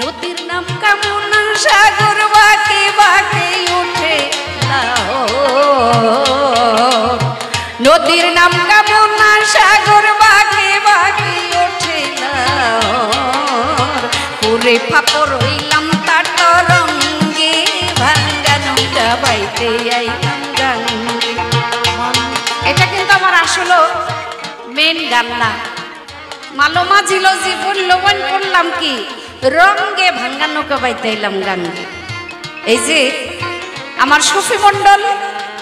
নদীর নাম কামনা সাগর বাঁকে বাঁকে উঠে লাহোর, নদীর নাম কামনা সাগর বাঁকে বাঁকে উঠে লাহোর, পুরে ফাপড় হইলাম তার তরঙ্গে ভাঙ্গা নৌকা বাইতে আইলাম গাঙ্গে। এটা কিন্তু আমার আসলে মেন গান না, মালমা ছিল জীবন লোবন করলাম কি রঙ্গে ভাঙ্গা নৌকা বাইতে এলাম গাঙ্গে। এই যে আমার শফি মন্ডল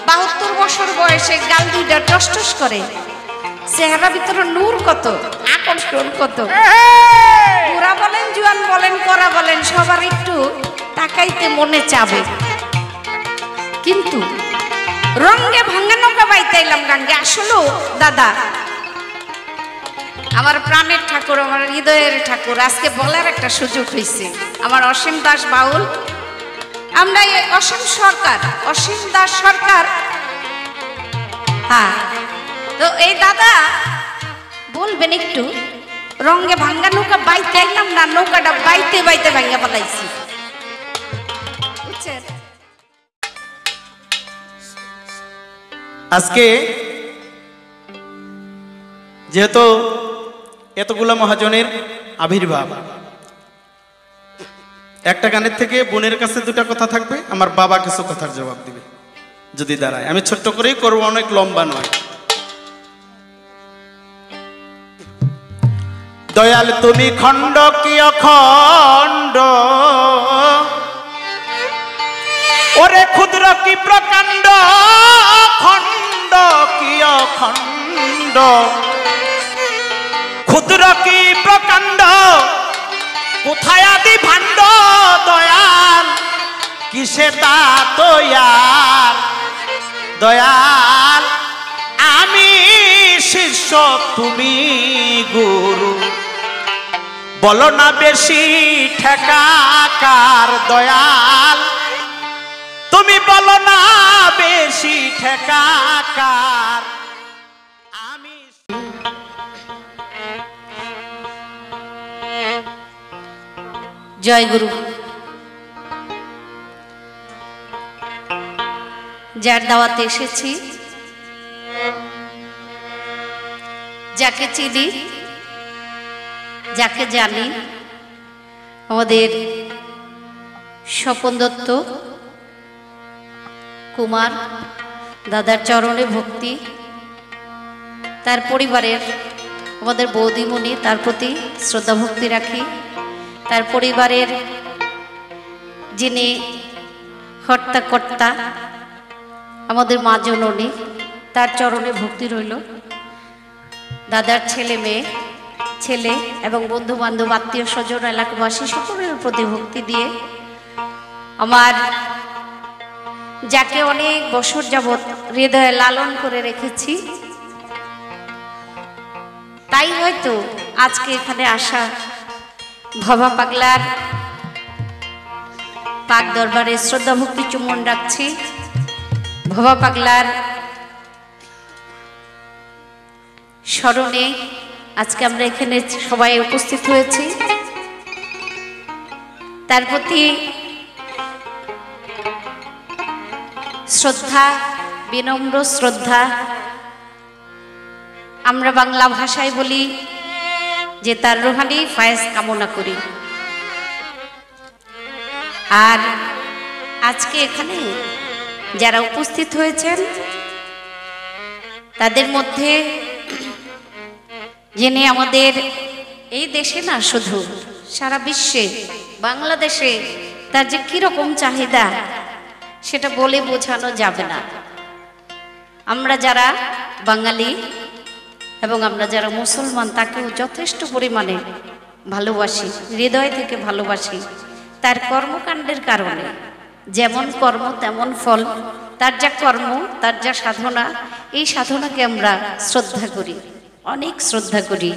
৭২ বছর বয়সে গাল দুইটা টস টস করে, চেহারা ভিতরে নূর কত, আকর্ষণ কত। বুড়া বলেন জুয়ান বলেন করা বলেন সবার একটু তাকাইতে মনে চাবে, কিন্তু রঙ্গে ভাঙ্গা নৌকা বাইতে এলাম গাঙ্গে। আসলেও দাদা আমার প্রাণের ঠাকুর, আমার হৃদয়ের ঠাকুর, আজকে বলার একটা সুযোগ হয়েছে। আমার অসীম দাস বাউল, আমরা অসীম সরকার, অসীম দাস সরকার, হ্যাঁ। তো এই দাদা বলবেন একটু রঙ্গে ভাঙ্গা নৌকা বাইতে আইলাম না, নৌকাটা বাইতে বাইতে ভাঙ্গা পালাইছি, বুঝছেন? আজকে যেহেতু এতগুলা মহাজনের আবির্ভাব, একটা গানের থেকে বোনের কাছে দুটা কথা থাকবে, আমার বাবা কিছু কথার জবাব দিবে যদি দাঁড়ায়। আমি ছোট্ট করেই করবো, অনেক লম্বা নয়। দয়াল তুমি খণ্ড কি অখণ্ড, ওরে ক্ষুদ্র কি প্রকাণ্ড, খণ্ড কি অখণ্ড, ক্ষুদ্র কি প্রকাণ্ড, কোথায় আদি ভাণ্ড, দয়াল কিসে তা দয়াল, দয়াল আমি শিষ্য তুমি গুরু, বলো না বেশি ঠেকাকার, দয়াল তুমি বলো না বেশি ঠেকাকার, আমি জয় গুরু। যার দাওয়াতে এসেছি, যাকে চিনি, যাকে জানি, আমাদের স্বপন দত্ত কুমার দাদার চরণে ভক্তি, তার পরিবারের আমাদের বৌদিমণি, তার প্রতি শ্রদ্ধা ভক্তি রাখি। তার পরিবারের যিনি কর্তা আমাদের মা জননী, তার চরণে ভক্তি রইল। দাদার ছেলে মেয়ে, ছেলে এবং বন্ধু বান্ধব, আত্মীয় স্বজন, এলাকাবাসী সকলের প্রতি ভক্তি দিয়ে আমার যাকে অনেক বছর যাবৎ হৃদয়ে লালন করে রেখেছি, তাই হয়তো আজকে এখানে আসা, ভবা পাগলার পাক দরবারে শ্রদ্ধা ভক্তি চুম্বন রাখছি। ভবা পাগলার স্মরণে আজকে আমরা এখানে সবাই উপস্থিত হয়েছি। তার প্রতি শ্রদ্ধা, বিনম্র শ্রদ্ধা। আমরা বাংলা ভাষায় বলি যে তার রুহানি ফায়েজ কামনা করি। আর আজকে এখানে যারা উপস্থিত হয়েছেন তাদের মধ্যে যিনি আমাদের এই দেশে না, শুধু সারা বিশ্বে, বাংলাদেশে তার যে কিরকম চাহিদা সেটা বলে বোঝানো যাবে না। আমরা যারা বাঙালি এবং আমরা যারা মুসলমান তাকেও যথেষ্ট পরিমাণে ভালোবাসি, হৃদয় থেকে ভালোবাসি। তার কর্মকাণ্ডের কারণে, যেমন কর্ম তেমন ফল, তার যা কর্ম, তার যা সাধনা, এই সাধনাকে আমরা শ্রদ্ধা করি, অনেক শ্রদ্ধা করি।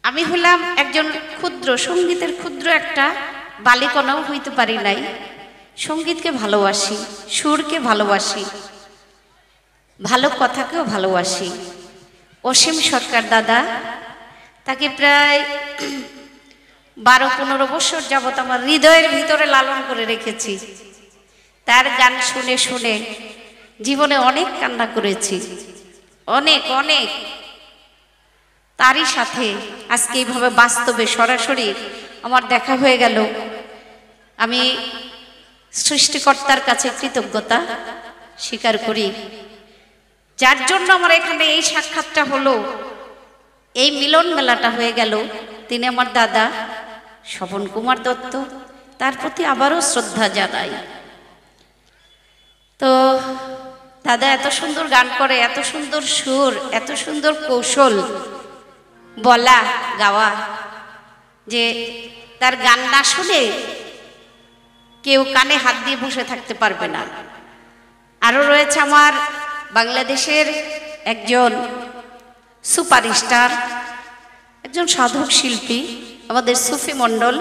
আমি হলাম একজন ক্ষুদ্র সঙ্গীতের ক্ষুদ্র একটা বালিকণাও হইতে পারি নাই। সঙ্গীতকে ভালোবাসি, সুরকে ভালোবাসি, ভালো কথাকেও ভালোবাসি। অসীম সরকার দাদা, তাকে প্রায় 12-15 বছর যাবত আমার হৃদয়ের ভিতরে লালন করে রেখেছি। তার গান শুনে শুনে জীবনে অনেক কান্না করেছি, অনেক অনেক। তারই সাথে আজকে এইভাবে বাস্তবে সরাসরি আমার দেখা হয়ে গেল। আমি সৃষ্টিকর্তার কাছে কৃতজ্ঞতা স্বীকার করি, যার জন্য আমার এখানে এই সাক্ষাৎটা হলো, এই মিলন মেলাটা হয়ে গেল। তিনি আমার দাদা স্বপন কুমার দত্ত, তার প্রতি আবারও শ্রদ্ধা জানাই। তো দাদা এত সুন্দর গান করে, এত সুন্দর সুর, এত সুন্দর কৌশল বলা গাওয়া, যে তার গান না শুনে কেউ কানে হাত দিয়ে বসে থাকতে পারবে না। আরও রয়েছে আমার বাংলাদেশের একজন সুপারস্টার, একজন সাধক শিল্পী, আমাদের সুফি মণ্ডল।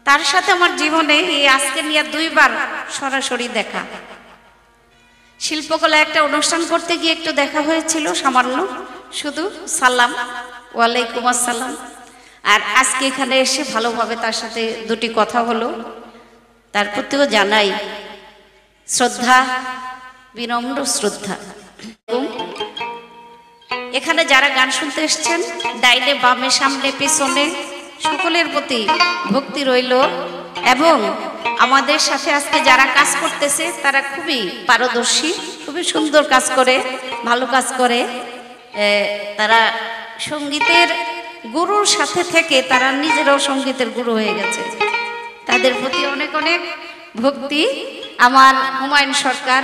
তার সাথে আমার জীবনে এই আজকে নিয়ে 2 বার সরাসরি দেখা। শিল্পকলা একটা অনুষ্ঠান করতে গিয়ে একটু দেখা হয়েছিল, সামান্য, শুধু সালাম, ওয়ালাইকুম আসসালাম। আর আজকে এখানে এসে ভালোভাবে তার সাথে 2টি কথা হলো। তার প্রতিও জানাই শ্রদ্ধা, বিনম্র শ্রদ্ধা। এখানে যারা গান শুনতে এসছেন, ডাইনে বামে সামনে পেছনে সকলের প্রতি ভক্তি রইল। এবং আমাদের সাথে আজকে যারা কাজ করতেছে তারা খুবই পারদর্শী, খুবই সুন্দর কাজ করে, ভালো কাজ করে। তারা সঙ্গীতের গুরুর সাথে থেকে তারা নিজেরাও সঙ্গীতের গুরু হয়ে গেছে। তাদের প্রতি অনেক অনেক ভক্তি। আমার হুমায়ুন সরকার,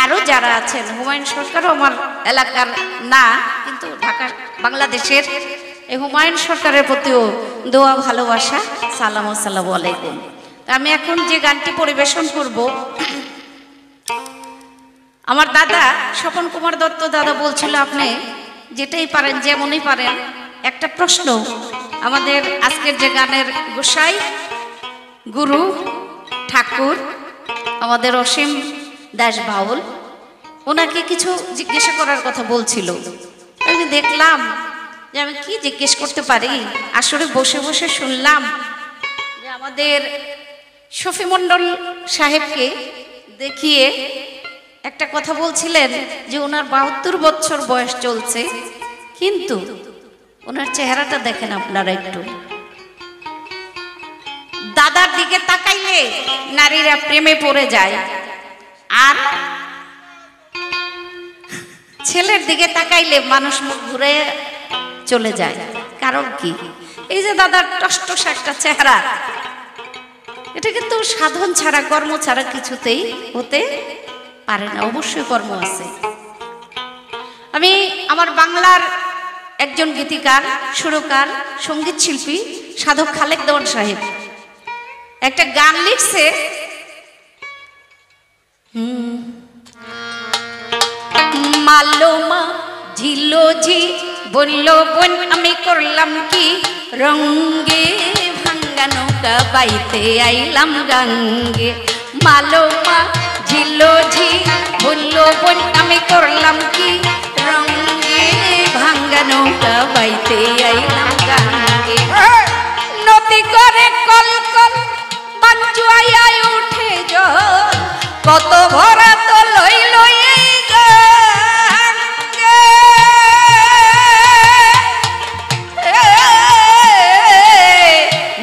আরও যারা আছেন, হুমায়ুন সরকারও আমার এলাকার না, কিন্তু ঢাকা বাংলাদেশের, এই হুমায়ুন সরকারের প্রতিও দোয়া, ভালোবাসা, সালাম আসসালামু আলাইকুম। আমি এখন যে গানটি পরিবেশন করব, আমার দাদা স্বপন কুমার দত্ত দাদা বলছিল, আপনি যেটাই পারেন, যেমনই পারেন, একটা প্রশ্ন আমাদের আজকের যে গানের গোসাই গুরু ঠাকুর আমাদের অসীম দাস বাউল, ওনাকে কিছু জিজ্ঞাসা করার কথা বলছিল। আমি দেখলাম যে আমি কি জিজ্ঞেস করতে পারি। আসলে বসে বসে শুনলাম যে আমাদের শফি মণ্ডল সাহেবকে দেখিয়ে একটা কথা বলছিলেন যে ওনার 72 বছর বয়স চলছে, কিন্তু ওনার চেহারাটা দেখেন আপনারা একটু। দাদার দিকে তাকাইলে নারীরা প্রেমে পড়ে যায়, আর ছেলের দিকে তাকাইলে মানুষ মুখ ঘুরে চলে যায়। কারণ কি? এই যে দাদার টসটস একটা চেহারা, এটা কিন্তু সাধন ছাড়া, কর্ম ছাড়া কিছুতেই হতে পারে না। অবশ্যই কর্ম আছে। আমি আমার বাংলার একজন গীতিকার, সুরকার, সঙ্গীত শিল্পী সাধক খালেক দেওয়ান সাহেব একটা গান লিখছে, মালোমা ঝিলো ঝি বলল বোন আমি করলাম কি, রঙ্গে ভাঙ্গা নৌকা বাইতে আইলাম গাঙ্গে। মালোমা ঝিলো ঝি বলল বোন আমি করলাম কি, রঙ্গে ভাঙ্গা নৌকা বাইতে আইলাম গাঙ্গে। নদী করে কল কল বাঞ্চুয়াইয়া উঠে জল, কত ভরা তো লই লই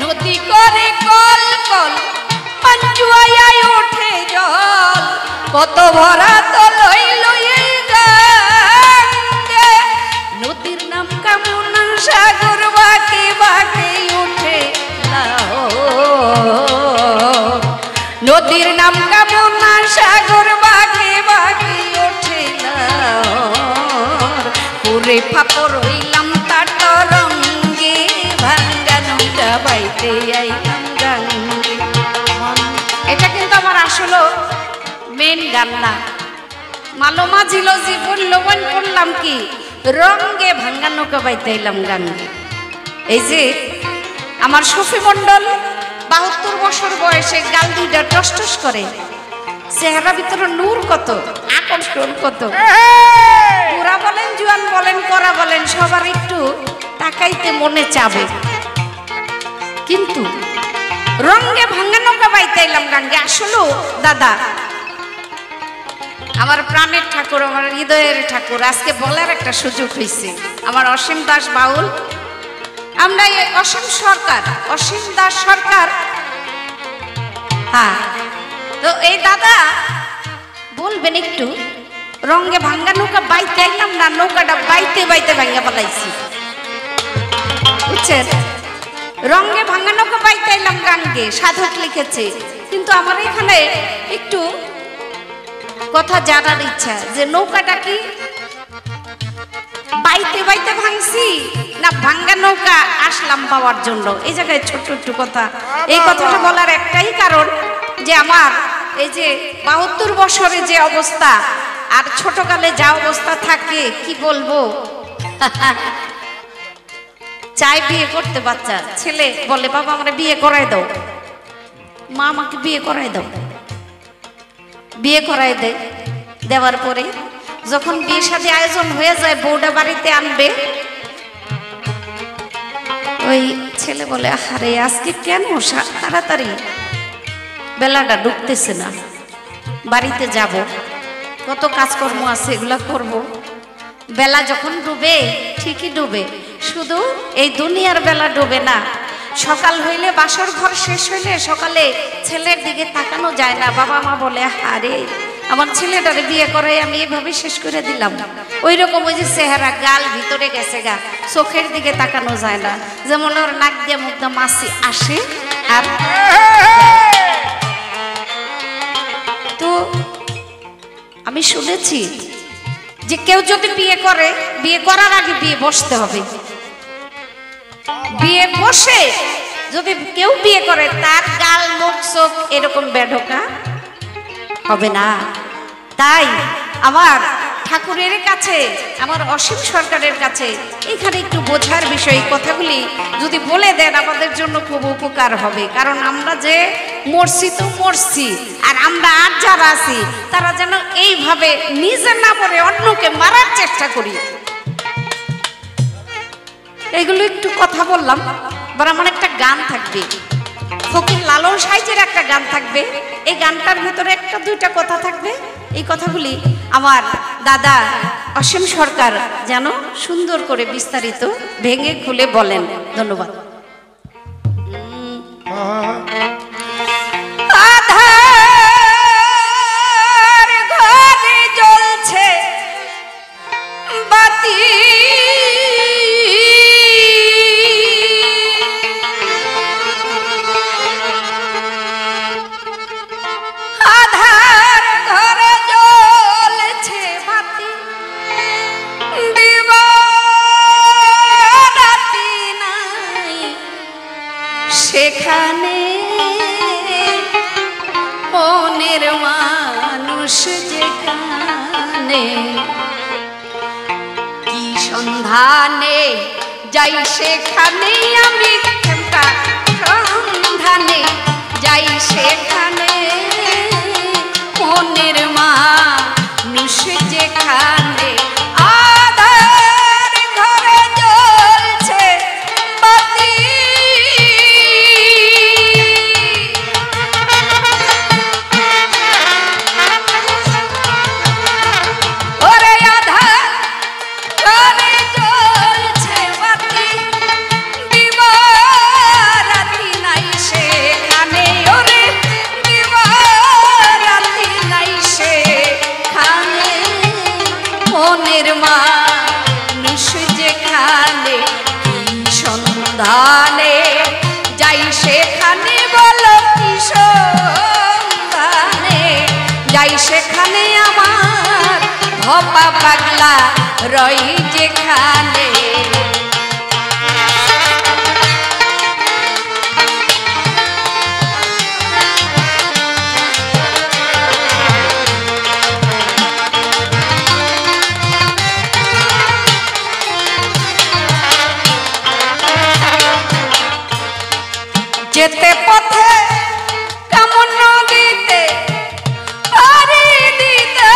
নদী করে কল কল বাঞ্চুয়াইয়া উঠে জল, কত ভরা তো লই লই গাঙ্গে। নদীর নাম কামনা সাগর বাঁকে বাঁকে উঠে লাহোর, নদীর নাম কামনা সাগর বাঁকে বাঁকে ওঠে লাহোর। পুরে ফাপর হইলাম তার তরঙ্গে, ভাঙ্গা নৌকা বাইতে আইলাম গাঙ্গে। এটা কিন্তু আমার আসলে মেন গান না। মালোমা ছিল জীবন লোবন করলাম কি, রঙ্গে ভাঙ্গা নৌকা বাইতে আইলাম গাঙ্গে। এই যে আমার শফি মণ্ডল 72 বছর বয়সে গাল দুইটা টসটস করে, চেহারা ভিতরে নূর কত, আকর্ষণ কত। বুড়া বলেন, জুয়ান বলেন, করা বলেন, সবার একটু তাকাইতে মনে চাবে। কিন্তু রঙে ভাঙ্গা নৌকা বাইতে এলাম গাঙ্গে। আসলেও দাদা আমার প্রাণের ঠাকুর, আমার হৃদয়ের ঠাকুর, আজকে বলার একটা সুযোগ হয়েছে। আমার অসীম দাস বাউল, আমরা এই অসীম সরকার, অসীম দাস সরকার, হ্যাঁ। তো এই দাদা বলবেন একটু, রঙে ভাঙ্গা নৌকা বাইতে আইলাম না, নৌকাটা বাইতে বাইতে ভাঙ্গা পালাইছি, বুঝছেন? রঙে ভাঙ্গা নৌকা বাইতে আইলাম গাঙ্গে, সাধক লিখেছে। কিন্তু আমার এখানে একটু কথা জানার ইচ্ছা যে নৌকাটা কি বাইতে বাইতে ভাঙছি না ভাঙ্গা নৌকা আসলাম পাওয়ার জন্য? এই জায়গায় ছোট্ট একটু কথা, এই কথাটা বলার একটাই কারণ যে আমার এই যে 72 বছরে যে অবস্থা আর ছোটকালে যা অবস্থা থাকে কি বলবো। চাই বিয়ে করতে, বাচ্চা ছেলে বলে বাবা আমরা বিয়ে করাই দাও, মা আমাকে বিয়ে করাই দাও, বিয়ে করাই দেয়। দেওয়ার পরে যখন বিয়ে শাদী আয়োজন হয়ে যায়, বউটা বাড়িতে আনবে, ওই ছেলে বলে আরে আজকে কেন তাড়াতাড়ি বেলাটা ডুবতেছে না, বাড়িতে যাব, কত কাজকর্ম আছে এগুলা করব। বেলা যখন ডুবে ঠিকই ডুবে, শুধু এই দুনিয়ার বেলা ডুবে না, সকাল হইলে বাসর ঘর শেষ হইলে সকালে ছেলের দিকে তাকানো যায় না। বাবা মা বলে আরে আমার ছেলেটারে বিয়ে করে আমি এভাবে শেষ করে দিলাম। ওই রকম ওই যে চেহারা, গাল ভিতরে গেছে গা, চোখের দিকে তাকানো যায় না, যেমন ওর নাক দিয়ে মুখ দিয়ে মাছি আসে। আর তো আমি শুনেছি যে কেউ যদি বিয়ে করে, বিয়ে করার আগে বিয়ে বসতে হবে, বিয়ে বসে যদি কেউ বিয়ে করে তার গাল মুখ চোখ এরকম বেঢোকা হবে না। তাই আমার ঠাকুরের কাছে, আমার অসীম সরকারের কাছে এখানে একটু বোঝার বিষয়, কথাগুলি যদি বলে দেন আমাদের জন্য খুব উপকার হবে। কারণ আমরা যে মরছি তো মরছি, আর আমরা আর যারা আছি তারা যেন এইভাবে নিজে না মরে অন্যকে মারার চেষ্টা করি। এগুলো একটু কথা বললাম। এবার আমার একটা গান থাকবে, ফকির লালন সাইজের একটা গান থাকবে, এই গানটার ভিতরে একটা দুইটা কথা থাকবে। এই কথাগুলি আমার দাদা অসীম সরকার যেন সুন্দর করে বিস্তারিত ভেঙে খুলে বলেন। ধন্যবাদ। আধার ঘরে জ্বলছে বাতি, সেখানে মনের মানুষ যেখানে কি সন্ধানে যাই সেখানে আমি, সন্ধানে যাই সেখানে মনের মানুষ যেখানে। সন্ধানে যাই সেখানে, বলো কি সন্ধানে যাই সেখানে আমার ভপা পাগলা রই যেখানে। যেতে পথে কেমন নদীতে পারি দিতে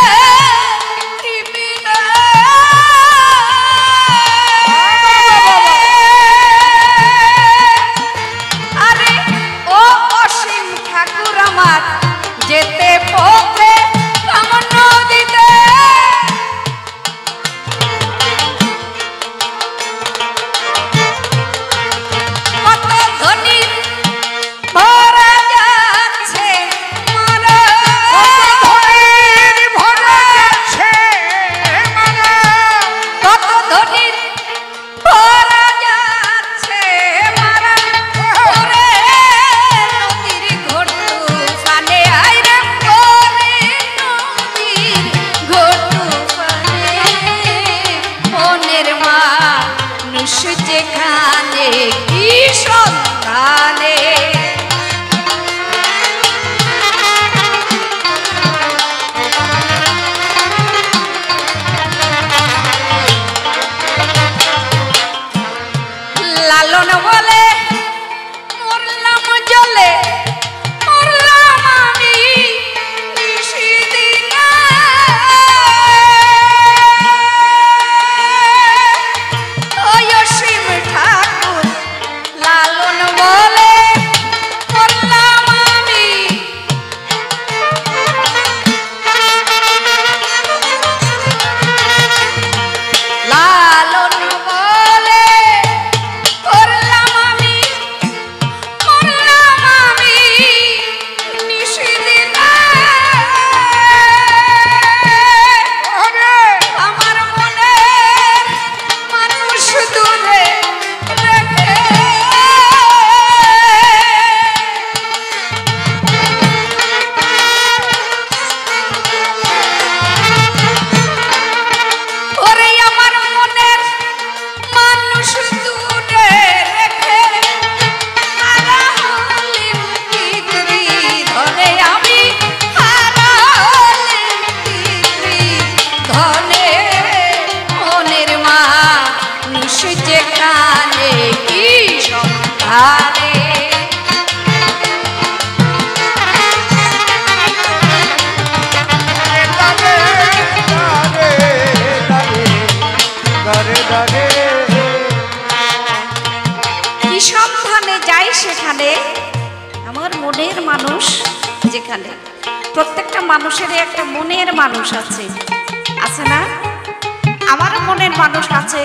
আমার মনের মানুষ যেখানে, প্রত্যেকটা মানুষেরই একটা মনের মানুষ আছে, আছে না? আমার মনের মানুষ আছে,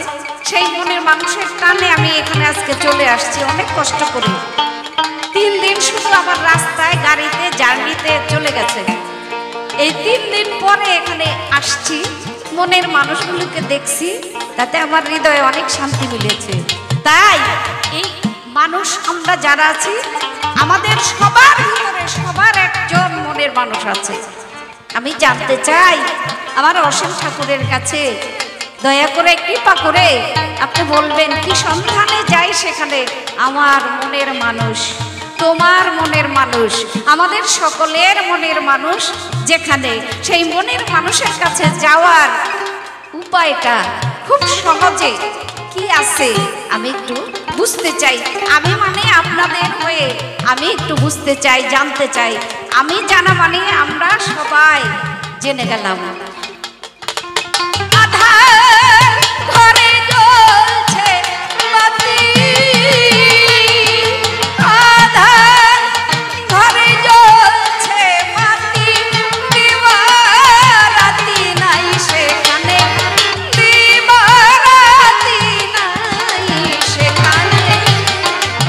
সেই মনের মানুষের টানে আমি এখানে আজকে চলে আসছি অনেক কষ্ট করে। 3 দিন শুধু আমার রাস্তায় গাড়িতে জার্নিতে চলে গেছে। এই 3 দিন পরে এখানে আসছি, মনের মানুষগুলোকে দেখছি, তাতে আমার হৃদয়ে অনেক শান্তি মিলেছে। তাই এই মানুষ আমরা যারা আছি, আমাদের সবার ভিতরে সবার একজন মনের মানুষ আছে। আমি জানতে চাই আমার অসীম ঠাকুরের কাছে, দয়া করে কৃপা করে আপনি বলবেন কি সন্ধানে যাই সেখানে আমার মনের মানুষ, তোমার মনের মানুষ, আমাদের সকলের মনের মানুষ যেখানে, সেই মনের মানুষের কাছে যাওয়ার উপায়টা খুব সহজে কি আছে আমি একটু বুঝতে চাই। আমি মানে আপনাদের হয়ে আমি একটু বুঝতে চাই, জানতে চাই। আমি জানা মানে আমরা সবাই জেনে গেলাম। আধার ঘরে জ্বলছে বাতি, আধার ঘরে জ্বলছে বাতি, দিবারাতি নাই সেখানে, দিবারাতি নাই সেখানে,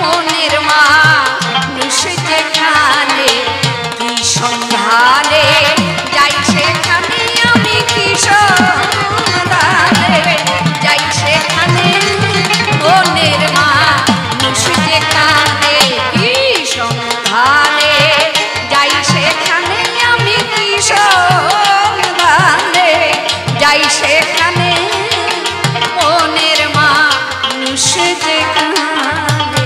মনের মানুষ যেখানে, কি সন্ধানে যাই সেখানে, আমি কি সন্ধানে যাই সেখানে, মনের মানুষ যেখানে, কি সন্ধানে যাই সেখানে, আমি কি সন্ধানে যাই সেখানে, মনের মানুষ যেখানে।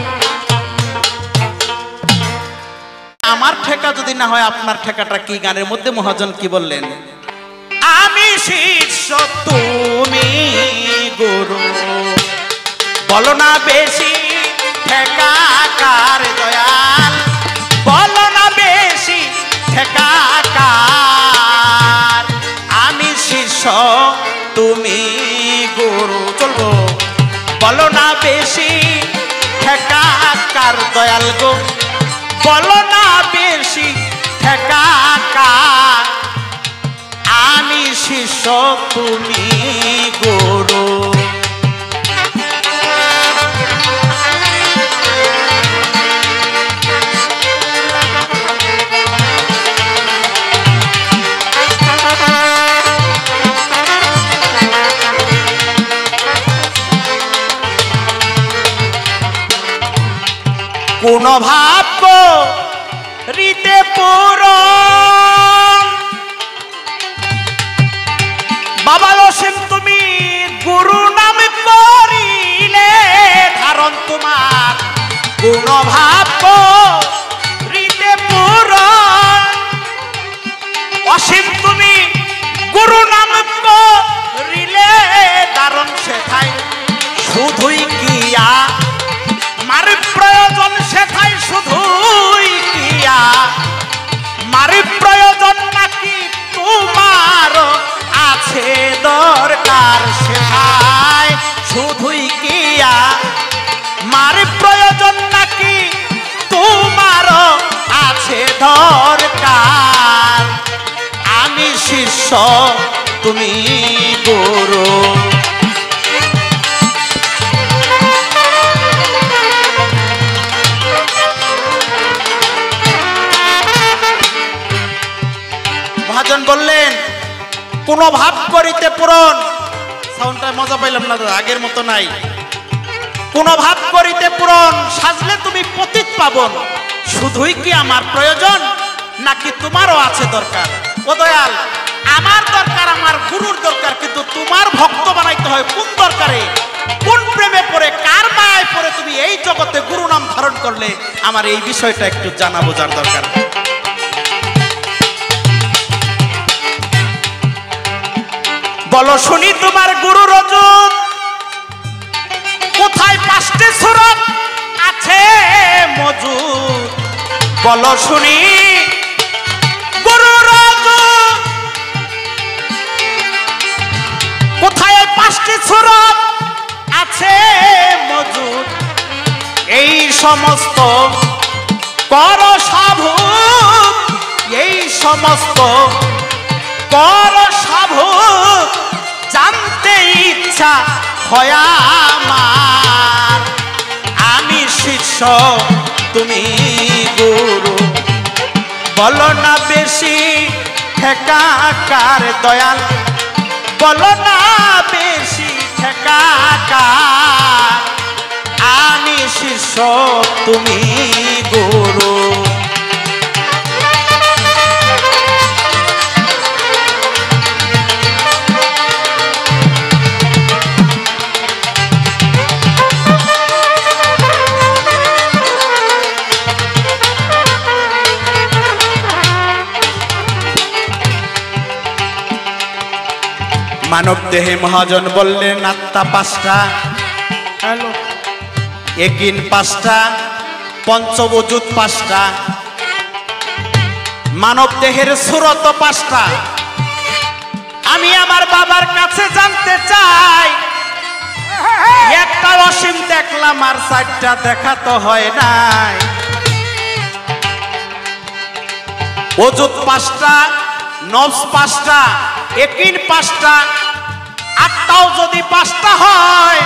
আমার ঠেকা যদি না হয় আপনার ঠেকাটা কি? গানের মধ্যে মহাজন কি বললেন? আমি শিষ্য তুমি গুরু, বলো না বেশি ঠেকা কার দয়াল, বলো না বেশি ঠেকা কার, আমি শিষ্য তুমি গুরু, চলবো, বলো না বেশি ঠেকা কার দয়াল গো, বলো না বেশি ঠেকা কার, আমি শিষ্য তুমি গুরু। কোন ভাব রীতে পুরন, বাবা অসীম তুমি গুরু নাম করিলে ধারণ, তোমার কোন ভাব রীতে পুরন, অসীম তুমি গুরু নাম করিলে ধারণ, সেথায় শুধুই কিয়া মার প্রয়োজন, সেথায় শুধুই কিয়া মার প্রয়োজন, নাকি তোমার আছে দরকার, সেথায় শুধুই কিয়া মার প্রয়োজন, নাকি তোমার আছে দরকার, আমি শিষ্য তুমি গুরু। মহাজন বললেন কোন ভাব করিতে পূরণ, সাউন্ডটা মজা পাইলাম না দাদা, আগের মতো নাই। কোন ভাব করিতে পূরণ, সাজলে তুমি পতিত পাবন, শুধুই কি আমার প্রয়োজন, নাকি তোমারও আছে দরকার? ও দয়াল, আমার দরকার, আমার গুরুর দরকার, কিন্তু তোমার ভক্ত বানাইতে হয় কোন দরকারে, কোন প্রেমে পড়ে, কার মায়ায় পড়ে তুমি এই জগতে গুরু নাম ধারণ করলে, আমার এই বিষয়টা একটু জানা বোঝার দরকার। বলো শুনি তোমার গুরু রজত কোথায়, 5টি সুরত আছে মজুদ, বলো শুনি গুরু রজত কোথায়, 5টি সুরত আছে মজুদ, এই সমস্ত সমস্ত কর সব জানতে ইচ্ছা হয় আমার। আমি শিষ্য তুমি গুরু, বলো না বেশি ঠেকা কার দয়াল, বলো না বেশি ঠেকা কার। আমি শিষ্য তুমি গুরু। মানব দেহে মহাজন বললেন আত্মা পাঁচটা, একিন পাঁচটা, পঞ্চবজুত পাঁচটা, মানব দেহের সুরত পাঁচটা। আমি আমার বাবার কাছে জানতে চাই, একটা অসীম দেখলাম আর চারটা দেখা তো হয় নাই। অজুত পাঁচটা, নফস পাঁচটা, একিন পাঁচটা, আত্মাও যদি পাঁচটা হয়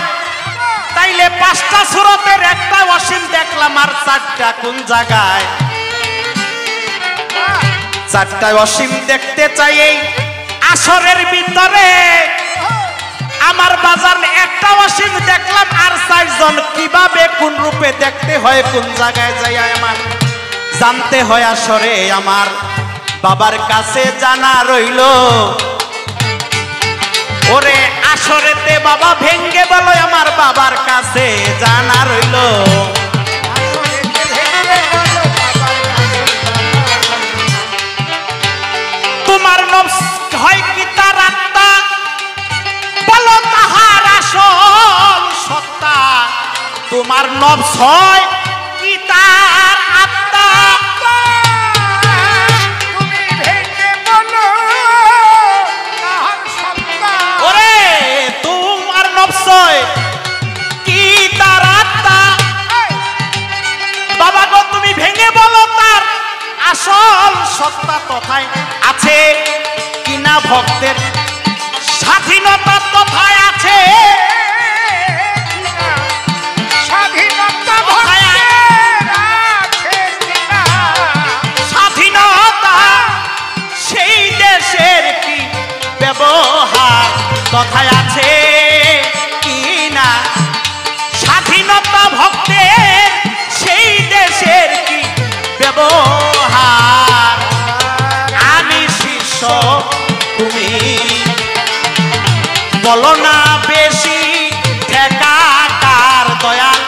তাইলে পাঁচটা সুরতের একটা অসীম দেখলাম আর চারটা কোন জায়গায়? চারটা অসীম দেখতে চাই এই আসরের ভিতরে। আমার বাজার একটা অসীম দেখলাম আর চারজন কিভাবে কোন রূপে দেখতে হয়, কোন জায়গায় যাই আমার জানতে হয় আসরে। আমার বাবার কাছে জানা রইল, ওরে আসরেতে বাবা ভেঙ্গে বলো আমার বাবার কাছে জানা রইল। তোমার নফস হয় কি তার আত্মা, বলো তাহার আসল সত্তা। তোমার নফস হয় কি তার আত্মা, কি তার আত্মা। বাবা গো তুমি ভেঙে বলো তার আসল সত্তা তথায় আছে কিনা, ভক্তের স্বাধীনতা তথায় আছে, স্বাধীনতা স্বাধীনতা সেই দেশের কি ব্যবহার তথায় আছে কিনা, স্বাধীনতা ভক্তের সেই দেশের কি ব্যবহার। আমি শিষ্য তুমি বলো না বেশি ঠেকা কার দয়াল,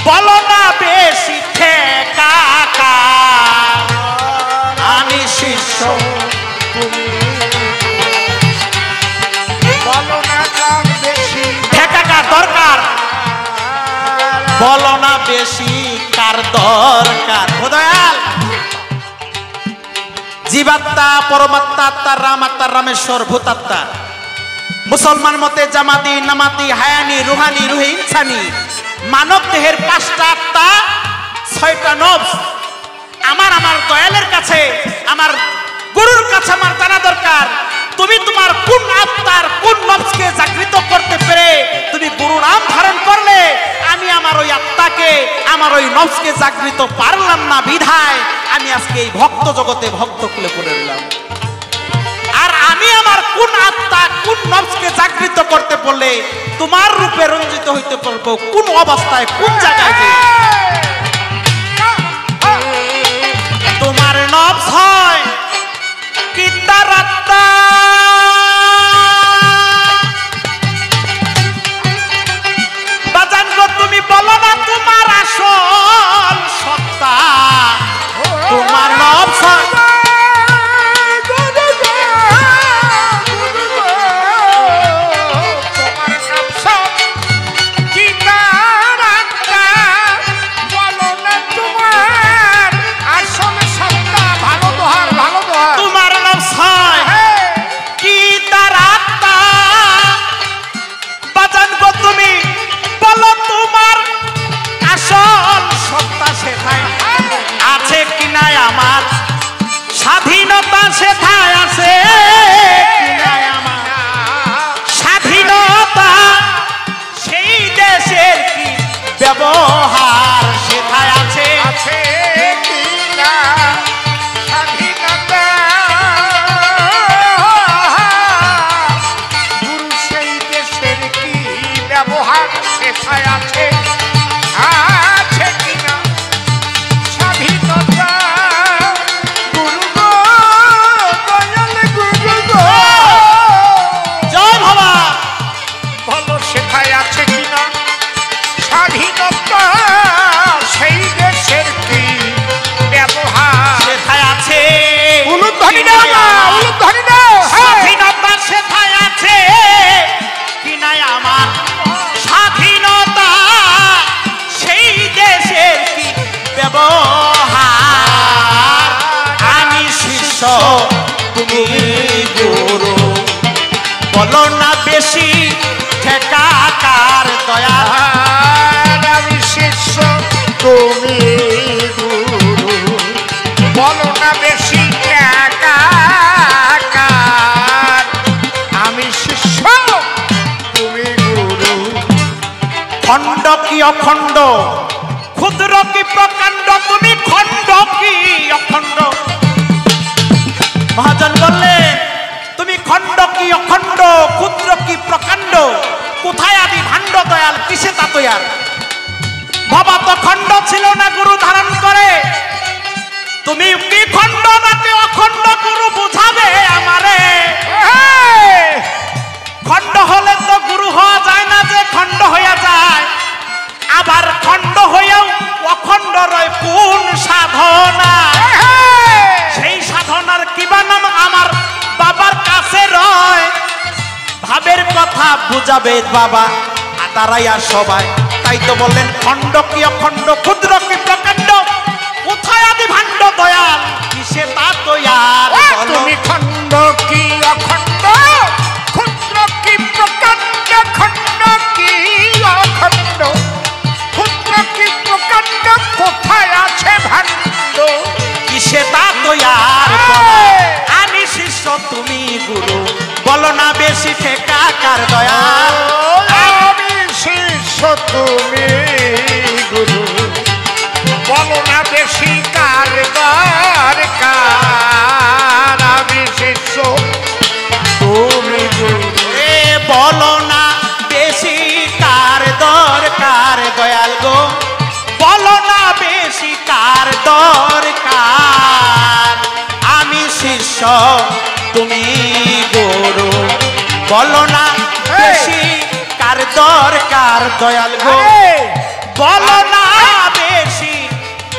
বলো না বেশি ঠেকা কার। আমি শিষ্য তুমি বলো না বেশি ঠেকা কার দরকার, বলো না বেশি কার দরকার। দয়াল জীবাত্মা, পরমাত্মা, আত্মা, রাম আত্মা, রামেশ্বর, ভূতাত্মা। মুসলমান মতে জামাতি, নামাতি, হায়ানি, রুহানি, রুহে ইনসানি। মানব দেহের পাঁচটা আত্মা, ছয়টা নফস। আমার দয়ালের কাছে, আমার গুরুর কাছে আমার জানা দরকার, তুমি তোমার কোন আত্মার কোন নফসকে জাগৃত করতে পেরে তুমি গুরু নাম ধারণ করলে। আমি আমার ওই আত্মাকে, আমার ওই নফসকে জাগৃত পারলাম না বিধায় আমি আজকে এই ভক্ত জগতে ভক্ত কুলে পড়ে রইলাম। আর আমি আমার কোন আত্মা কোন নফসকে জাগৃত করতে পারলে তোমার রূপে রঞ্জিত হইতে পারবো, কোন অবস্থায় কোন জায়গায় যে তোমার নফস হয় কি তার আত্মা। বাজান গো তুমি বলো না তোমার আসল সত্তা, তোমার নফস শিষ্য তুমি গুরু বলো না বেশি ঠেকা কার দয়াল আমি শিষ্য তুমি গুরু বলো না বেশি একাকার আমি শিষ্য তুমি গুরু খণ্ড কি অখণ্ড ক্ষুদ্র কি প্রকাণ্ড তুমি খণ্ড কি অখণ্ড মহাজন বললেন তুমি খণ্ড কি অখণ্ড ক্ষুদ্র কি প্রকাণ্ড কোথায় আদি ভাণ্ড দয়াল কিসে তা তৈয়ার বাবা তো খণ্ড ছিল না গুরু ধারণ করে তুমি কি খণ্ড নাকি অখণ্ড গুরু বুঝাবে আমারে খণ্ড হলে তো গুরু হওয়া যায় না যে খণ্ড হইয়া যায় আবার খণ্ড হইয়াও অখণ্ড রয় কোন সাধনা সেই সাধনার কিবা নাম আমার বাবার কাছে রয় ভাবের কথা বুঝাবে বাবা দাঁড়াইয়া সবাই তাই তো বললেন খণ্ড কি অখণ্ড ক্ষুদ্র কি প্রকাণ্ড কোথায় আদি ভাণ্ড দয়াল কিসে তা তৈয়ার তুমি খণ্ড কি অখণ্ড ক্ষুদ্র কি প্রকাণ্ড খণ্ড কি অখণ্ড ক্ষুদ্র কি প্রকাণ্ড কোথায় আছে ভাণ্ড কিসে তা তৈয়ার আমি শিষ্য তুমি গুরু বলো না বেশি ঠেকা কার দয়াল আমি শিষ্য তুমি গুরু বলো না বেশি কার দরকার আমি শিষ্য তুমি গুরু এ বলো না বেশি কার দরকার দয়াল গো বলো না বেশি কার দরকার আমি শিষ্য তুমি গুরু বলো না বেশি কার দরকার দয়াল গো বলো না বেশি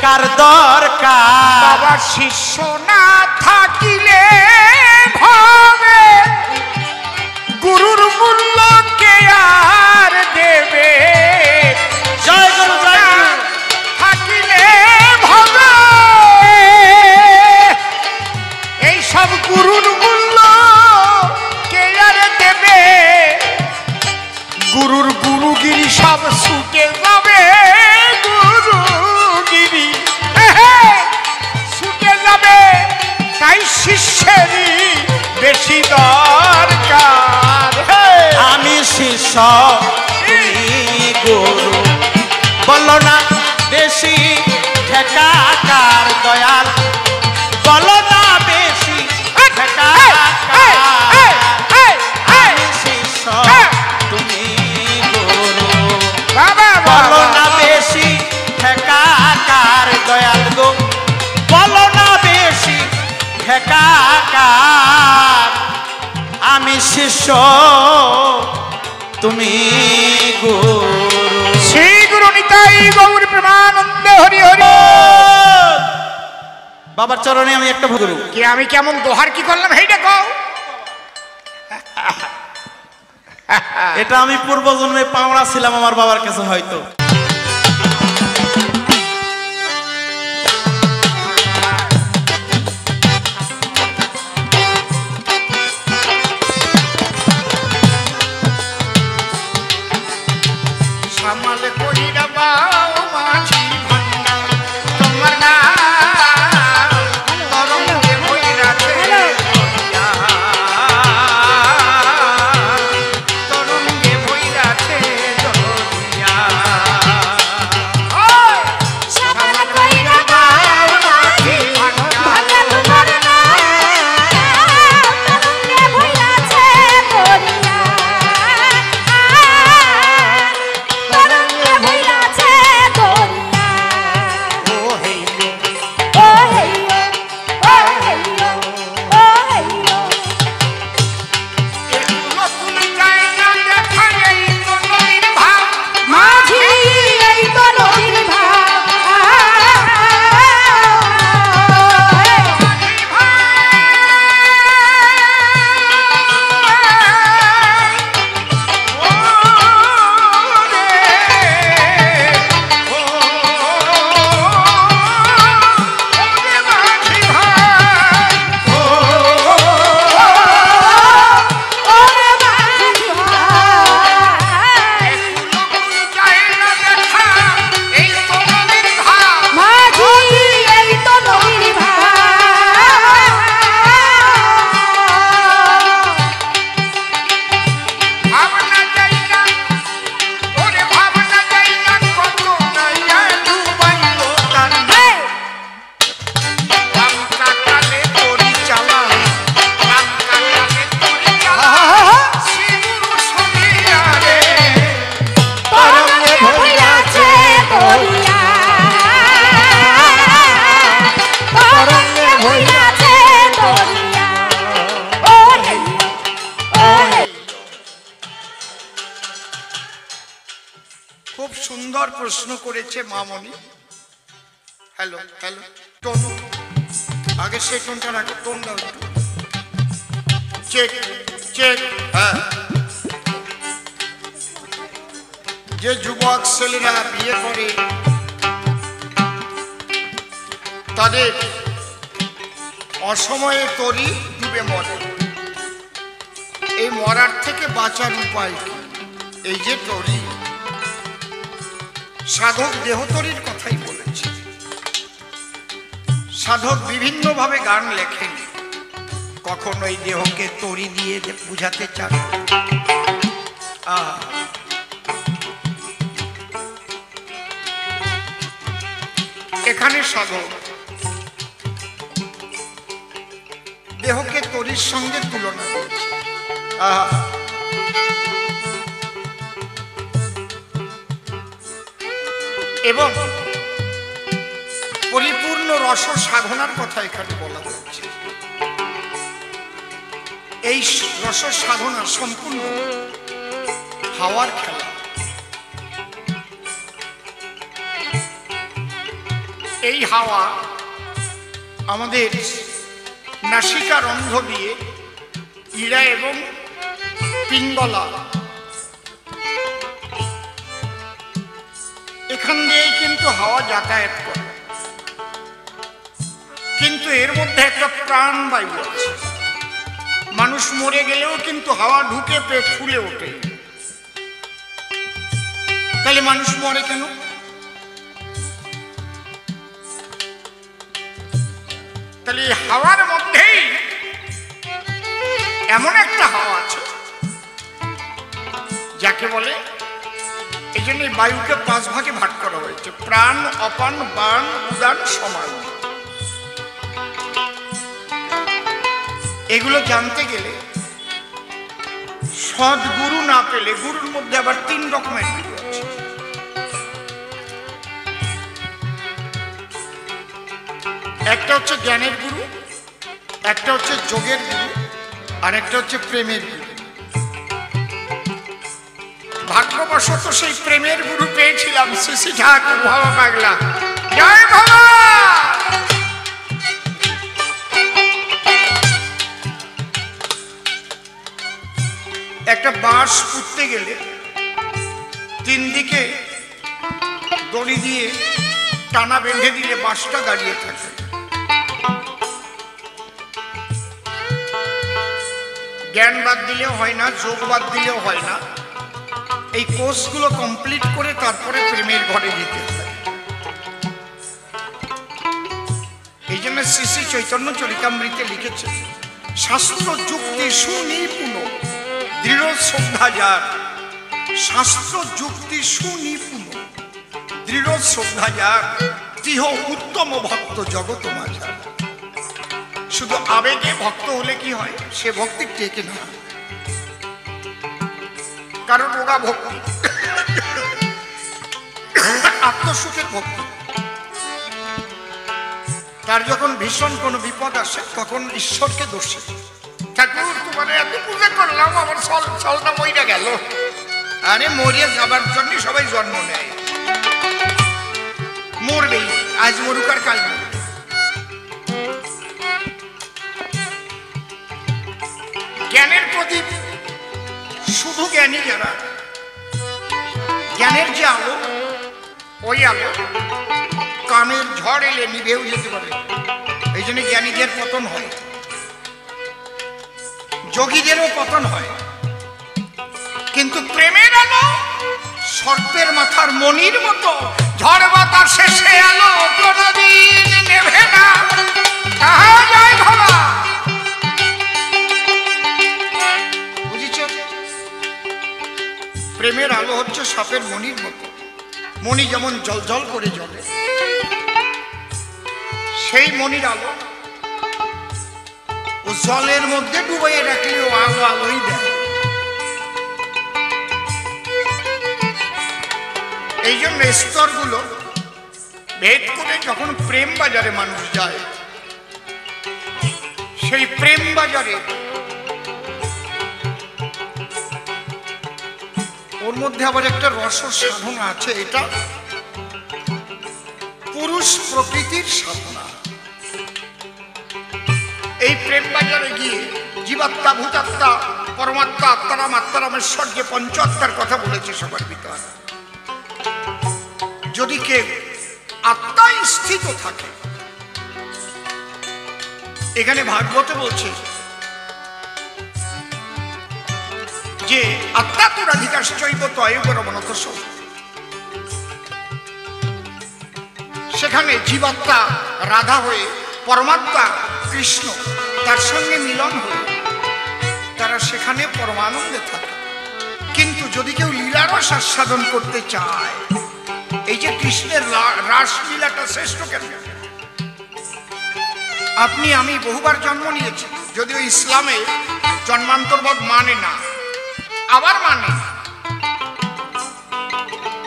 কার দরকার বাবা শিষ্য না থাকিলে ভাবে গুরুর মূল্য কে আর দেবে জয় গুরু জয় গুরু থাকিলে ভাবে এই সব গুরুর মূল্য কে আর দেবে গুরুর গুরুগিরি সব ছুটে যাবে গুরুগিরি ছুটে যাবে তাই শিষ্যেরই বেশি দরকার আমি শিষ্য তুমি গুরু বলো না বেশি ঠেকা কার দয়াল বলো না বেশি ঠেকা আমি শিষ্য তুমি গুরু বলো না বেশি ঠেকা কার দয়াল গো বলো না বেশি ঠেকা কার আমি শিষ্য তুমি গুরু শ্রী গুরু নিতাই গৌর প্রেমানন্দ হরি হরি বাবার চরণে আমি একটা গুরু কি আমি কেমন দোহার কি করলাম হেইটা কও এটা আমি পূর্ব জন্মে পাওনা ছিলাম আমার বাবার কাছে হয়তো সামাল কইরা বাও মাঝি ভান্ডা তোমার নাম তরঙ্গে বইরাছে দরিয়া তরঙ্গে বইরাছে দরিয়া হইয়াছে দরিয়া ও হেইয়া ও হেইয়া। খুব সুন্দর প্রশ্ন করেছে মামনি। হ্যালো হ্যালো, টোন আগে সেই টোনটা রাখো, টোন দাও একটু। Check check. হ্যাঁ, যে যুবক ছেলেরা বিয়ে করে তাদের অসময়ে তরি ডুবে মরে। এই মরার থেকে বাঁচার উপায় কি? এই যে তরি, সাধক দেহতরির কথাই বলেছে। সাধক বিভিন্নভাবে গান লেখেন, কখনো এই দেহকে তরি দিয়ে বুঝাতে চান। এখানে সাধক দেহকে তরির সঙ্গে তুলনা করেছে। এবং পরিপূর্ণ রস সাধনার কথা এখানে বলা হচ্ছে। এই রস সাধনা সম্পূর্ণ হাওয়ার খেলা। এই হাওয়া আমাদের নাসিকা রন্ধ্র দিয়ে ইড়া এবং পিঙ্গলা এখান দিয়েই কিন্তু হাওয়া যাতায়াত করে, কিন্তু এর মধ্যে একটা প্রাণবায়ু আছে। মানুষ মরে গেলেও কিন্তু হাওয়া ঢুকে পেট ফুলে ওঠে। তাহলে মানুষ মরে কেন? তাহলে হাওয়ার মধ্যেই এমন একটা হাওয়া আছে যাকে বলে, এই জন্য বায়ুকে 5 ভাগে ভাগ করা হয়েছে: প্রাণ, অপান, বান, উদান, সমান। এগুলো জানতে গেলে সদ্গুরু না পেলে, গুরুর মধ্যে আবার 3 রকমের গুরু আছে। একটা হচ্ছে জ্ঞানের গুরু, একটা হচ্ছে যোগের গুরু, আর একটা হচ্ছে প্রেমের গুরু। ভাগ্যবশত সেই প্রেমের গুরু পেয়েছিলাম, শ্রী ঠাকুর ভাবা পাগলা। জয় বাবা। একটা বাঁশ পুঁততে গেলে 3 দিকে দড়ি দিয়ে টানা বেঁধে দিলে বাঁশটা দাঁড়িয়ে থাকে। জ্ঞান বাদ দিলেও হয় না, যোগ বাদ দিলেও হয় না। এই কোর্সগুলো কমপ্লিট করে তারপরে প্রেমের ঘরে যেতে হয়। এই জন্য শ্রী শ্রী চৈতন্য চরিতামৃতে লিখেছে, শাস্ত্র যুক্তি সুনিপুণ দৃঢ় শ্রদ্ধা যার। শাস্ত্র যুক্তি সুনিপুণ দৃঢ় শ্রদ্ধা যার, তিহ উত্তম ভক্ত জগত মাঝার। শুধু আবেগে ভক্ত হলে কি হয়? সে ভক্তি টেকে না, কারণ ওরা ভক্তি আত্মসুখের ভক্তি। তার যখন ভীষণ কোনো বিপদ আসে তখন ঈশ্বরকে দোষে, ঠাকুর তোমার এত পূজা করলাম, আমার ছলটা মইরা গেল। আরে মরিয়া যাবার জন্য সবাই জন্ম নেয়, মরবেই, আজ মরুক আর কাল মরুক। জ্ঞানের প্রদীপ শুধু জ্ঞানী যারা, জ্ঞানের যে আলো, ওই আলো কামের ঝড় এলে নিভেও যেতে পারে। এই জন্য জ্ঞানীদের পতন হয়, যোগীদেরও পতন হয়। কিন্তু প্রেমের আলো সর্পের মাথার মণির মতো, ঝড় বাতাসে সে আলো কোনদিন নেভে না। কাহা যায় ভাবা, বুঝেছ? প্রেমের আলো হচ্ছে সাপের মণির মতো। মণি যেমন জল জল করে জ্বলে, সেই মণির আলো ও জলের মধ্যে ডুবাইয়ে রাখলে ও আলো আলোই দেয়। এই জন্য স্তরগুলো ভেদ করে যখন প্রেম বাজারে মানুষ যায়, সেই প্রেম বাজারে ওর মধ্যে আবার একটা রস সাধনা আছে, এটা পুরুষ প্রকৃতির সাধনা। এই প্রেম বাজারে গিয়ে জীবাত্মা, ভূতাত্মা, পরমাত্মা, আত্মারাম, আত্মারামেশ্বর যে পঞ্চ আত্মার কথা বলেছে সবার ভিতর, যদি কেউ আত্মায় স্থিত থাকে, এখানে ভাগবতে বলছে যে আত্মাতুরাধিকাশ্চৈব তয়োগরমনতস, সেখানে জীবাত্মা রাধা হয়ে, পরমাত্মা কৃষ্ণ তার সঙ্গে মিলন হয়ে তারা সেখানে পরমানন্দে থাকে। কিন্তু যদি কেউ লীলারস আস্বাদন করতে চায়, এই যে কৃষ্ণের রাসলীলাটা শ্রেষ্ঠ কেন? আপনি আমি বহুবার জন্ম নিয়েছি, যদিও ইসলামে জন্মান্তরবাদ মানে না, আবার মানে,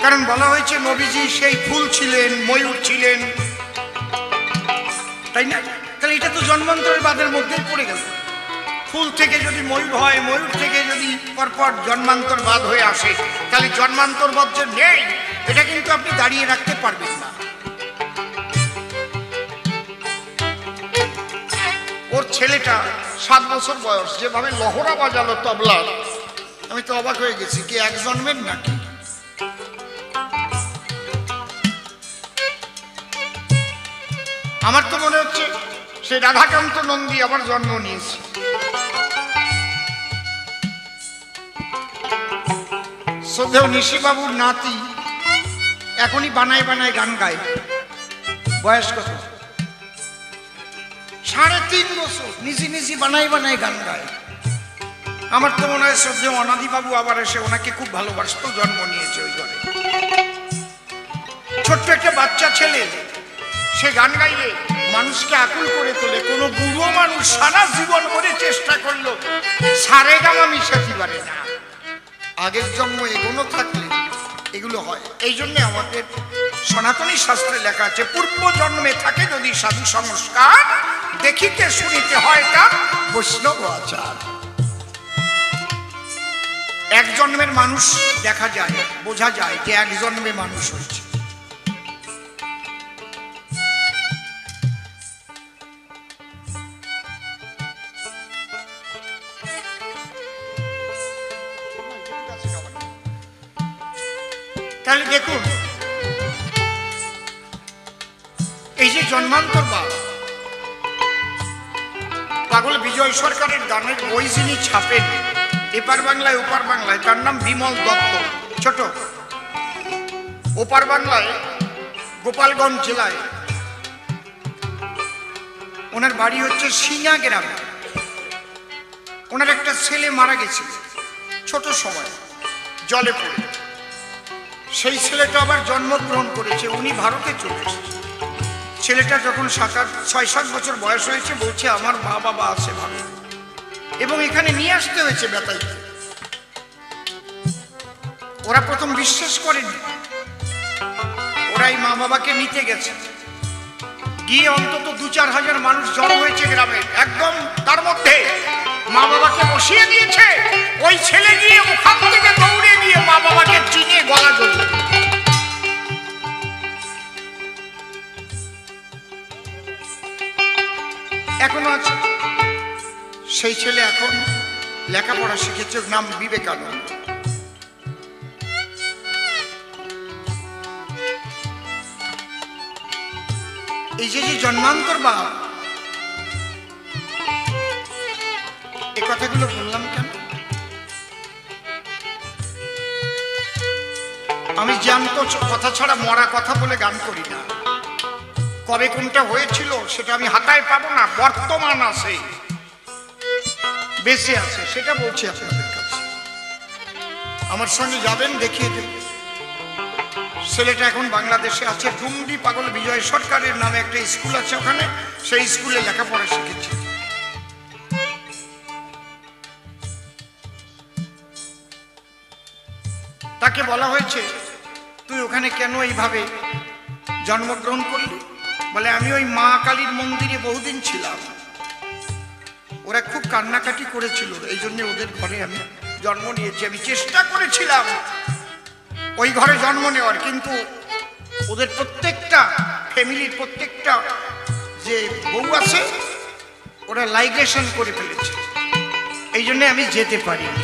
কারণ বলা হয়েছে নবীজি সেই ফুল ছিলেন, ময়ূর ছিলেন, তাই না? তাহলে এটা তো জন্মান্তরের বাদের মধ্যেই পড়ে গেল। ফুল থেকে যদি ময়ূর হয়, ময়ূর থেকে যদি পরপর জন্মান্তর বাদ হয়ে আসে, তাহলে জন্মান্তর বাদ যে নেই, এটা কিন্তু আপনি দাঁড়িয়ে রাখতে পারবেন না। ওর ছেলেটা 7 বছর বয়স যেভাবে লহরা বাজালো তবলা, আমি তো অবাক হয়ে গেছি, কি এক জন্মের নাকি? আমার তো মনে হচ্ছে সেই রাধাকান্ত নন্দী আবার জন্ম নিয়েছে। শ্রদ্ধেয় নিশিবাবুর নাতি এখনই বানায় বানায় গান গায়, বয়স কত? 3.5 বছর, নিজে নিজে বানায় বানায় গান গায়। আমার তো মনে হয় শ্রদ্ধেয় অনাদিবাবু আবার এসে ওনাকে খুব ভালোবাসত, জন্ম নিয়েছে ওই ঘরে। ছোট্ট একটা বাচ্চা ছেলে, সে গান গাইলে মানুষকে আকুল করে তোলে। কোনো বুড়ো মানুষ সারা জীবন করে চেষ্টা করলো, সারেগামা মিশাতে পারে না। আগের জন্ম এগুলো থাকলে এগুলো হয়। এই জন্য আমাদের সনাতনী শাস্ত্রে লেখা আছে, পূর্ব জন্মে থাকে যদি সাধু সংস্কার, দেখিতে শুনিতে হয় তার বৈষ্ণব আচার। এক জন্মের মানুষ দেখা যায়, বোঝা যায় যে এক জন্মে মানুষ হয়েছে। তাহলে দেখুন, এই যে জন্মান্তর বাদ, পাগল বিজয় সরকারের গানের বই যিনি ছাপেন এপার বাংলায় ওপার বাংলায়, তার নাম বিমল দত্ত। ছোট ওপার বাংলায় গোপালগঞ্জ জেলায়, ওনার বাড়ি হচ্ছে সিঙা গ্রামে। ওনার একটা ছেলে মারা গেছিল ছোট সময় জলে পড়ে, সেই ছেলেটা আবার জন্মগ্রহণ করেছে, উনি ভারতে চলে এসেছে। ছেলেটা যখন 6-7 বছর বয়স হয়েছে, বলছে আমার মা বাবা আছে ভারতে, এবং এখানে নিয়ে আসতে হয়েছে বেতাইতে। ওরা প্রথম বিশ্বাস করেনি, ওরা এই মা বাবাকে নিতে গেছে, গিয়ে অন্তত 2-4 হাজার মানুষ জড়ো হয়েছে গ্রামে, একদম তার মধ্যে মা বাবাকে বসিয়ে দিয়েছে। ওই ছেলে গিয়ে ওখান থেকে দৌড়ে গিয়ে মা বাবাকে চিনিয়ে গলা জড়িয়ে, এখনো আছে সেই ছেলে। এখন লেখাপড়া শিখেছে, নাম বিবেকানন্দ। এই যে জন্মান্তর বা এই কথাগুলো বললাম কেন? আমি জ্যান্ত কথা ছাড়া মরা কথা বলে গান করি না। কবে কোনটা হয়েছিল সেটা আমি হাতায় পাবো না, বর্তমান আছে, বেঁচে আছে, সেটা বলছি আপনাদের কাছে। আমার সঙ্গে যাবেন, দেখিয়ে দেব। ছেলেটা এখন বাংলাদেশে আছে, ডুমরি পাগল বিজয় সরকারের নামে একটা স্কুল আছে ওখানে, সেই স্কুলে লেখাপড়া শিখেছে। তাকে বলা হয়েছে তুই ওখানে কেন এইভাবে জন্মগ্রহণ করলি? বলে আমি ওই মা কালীর মন্দিরে বহুদিন ছিলাম, ওরা খুব কান্নাকাটি করেছিল, এই জন্য ওদের ঘরে আমি জন্ম নিয়েছি। আমি চেষ্টা করেছিলাম ওই ঘরে জন্ম নেওয়ার, কিন্তু ওদের প্রত্যেকটা ফ্যামিলির প্রত্যেকটা যে বউ আছে ওরা লাইগ্রেশন করে ফেলেছে, এই জন্য আমি যেতে পারিনি,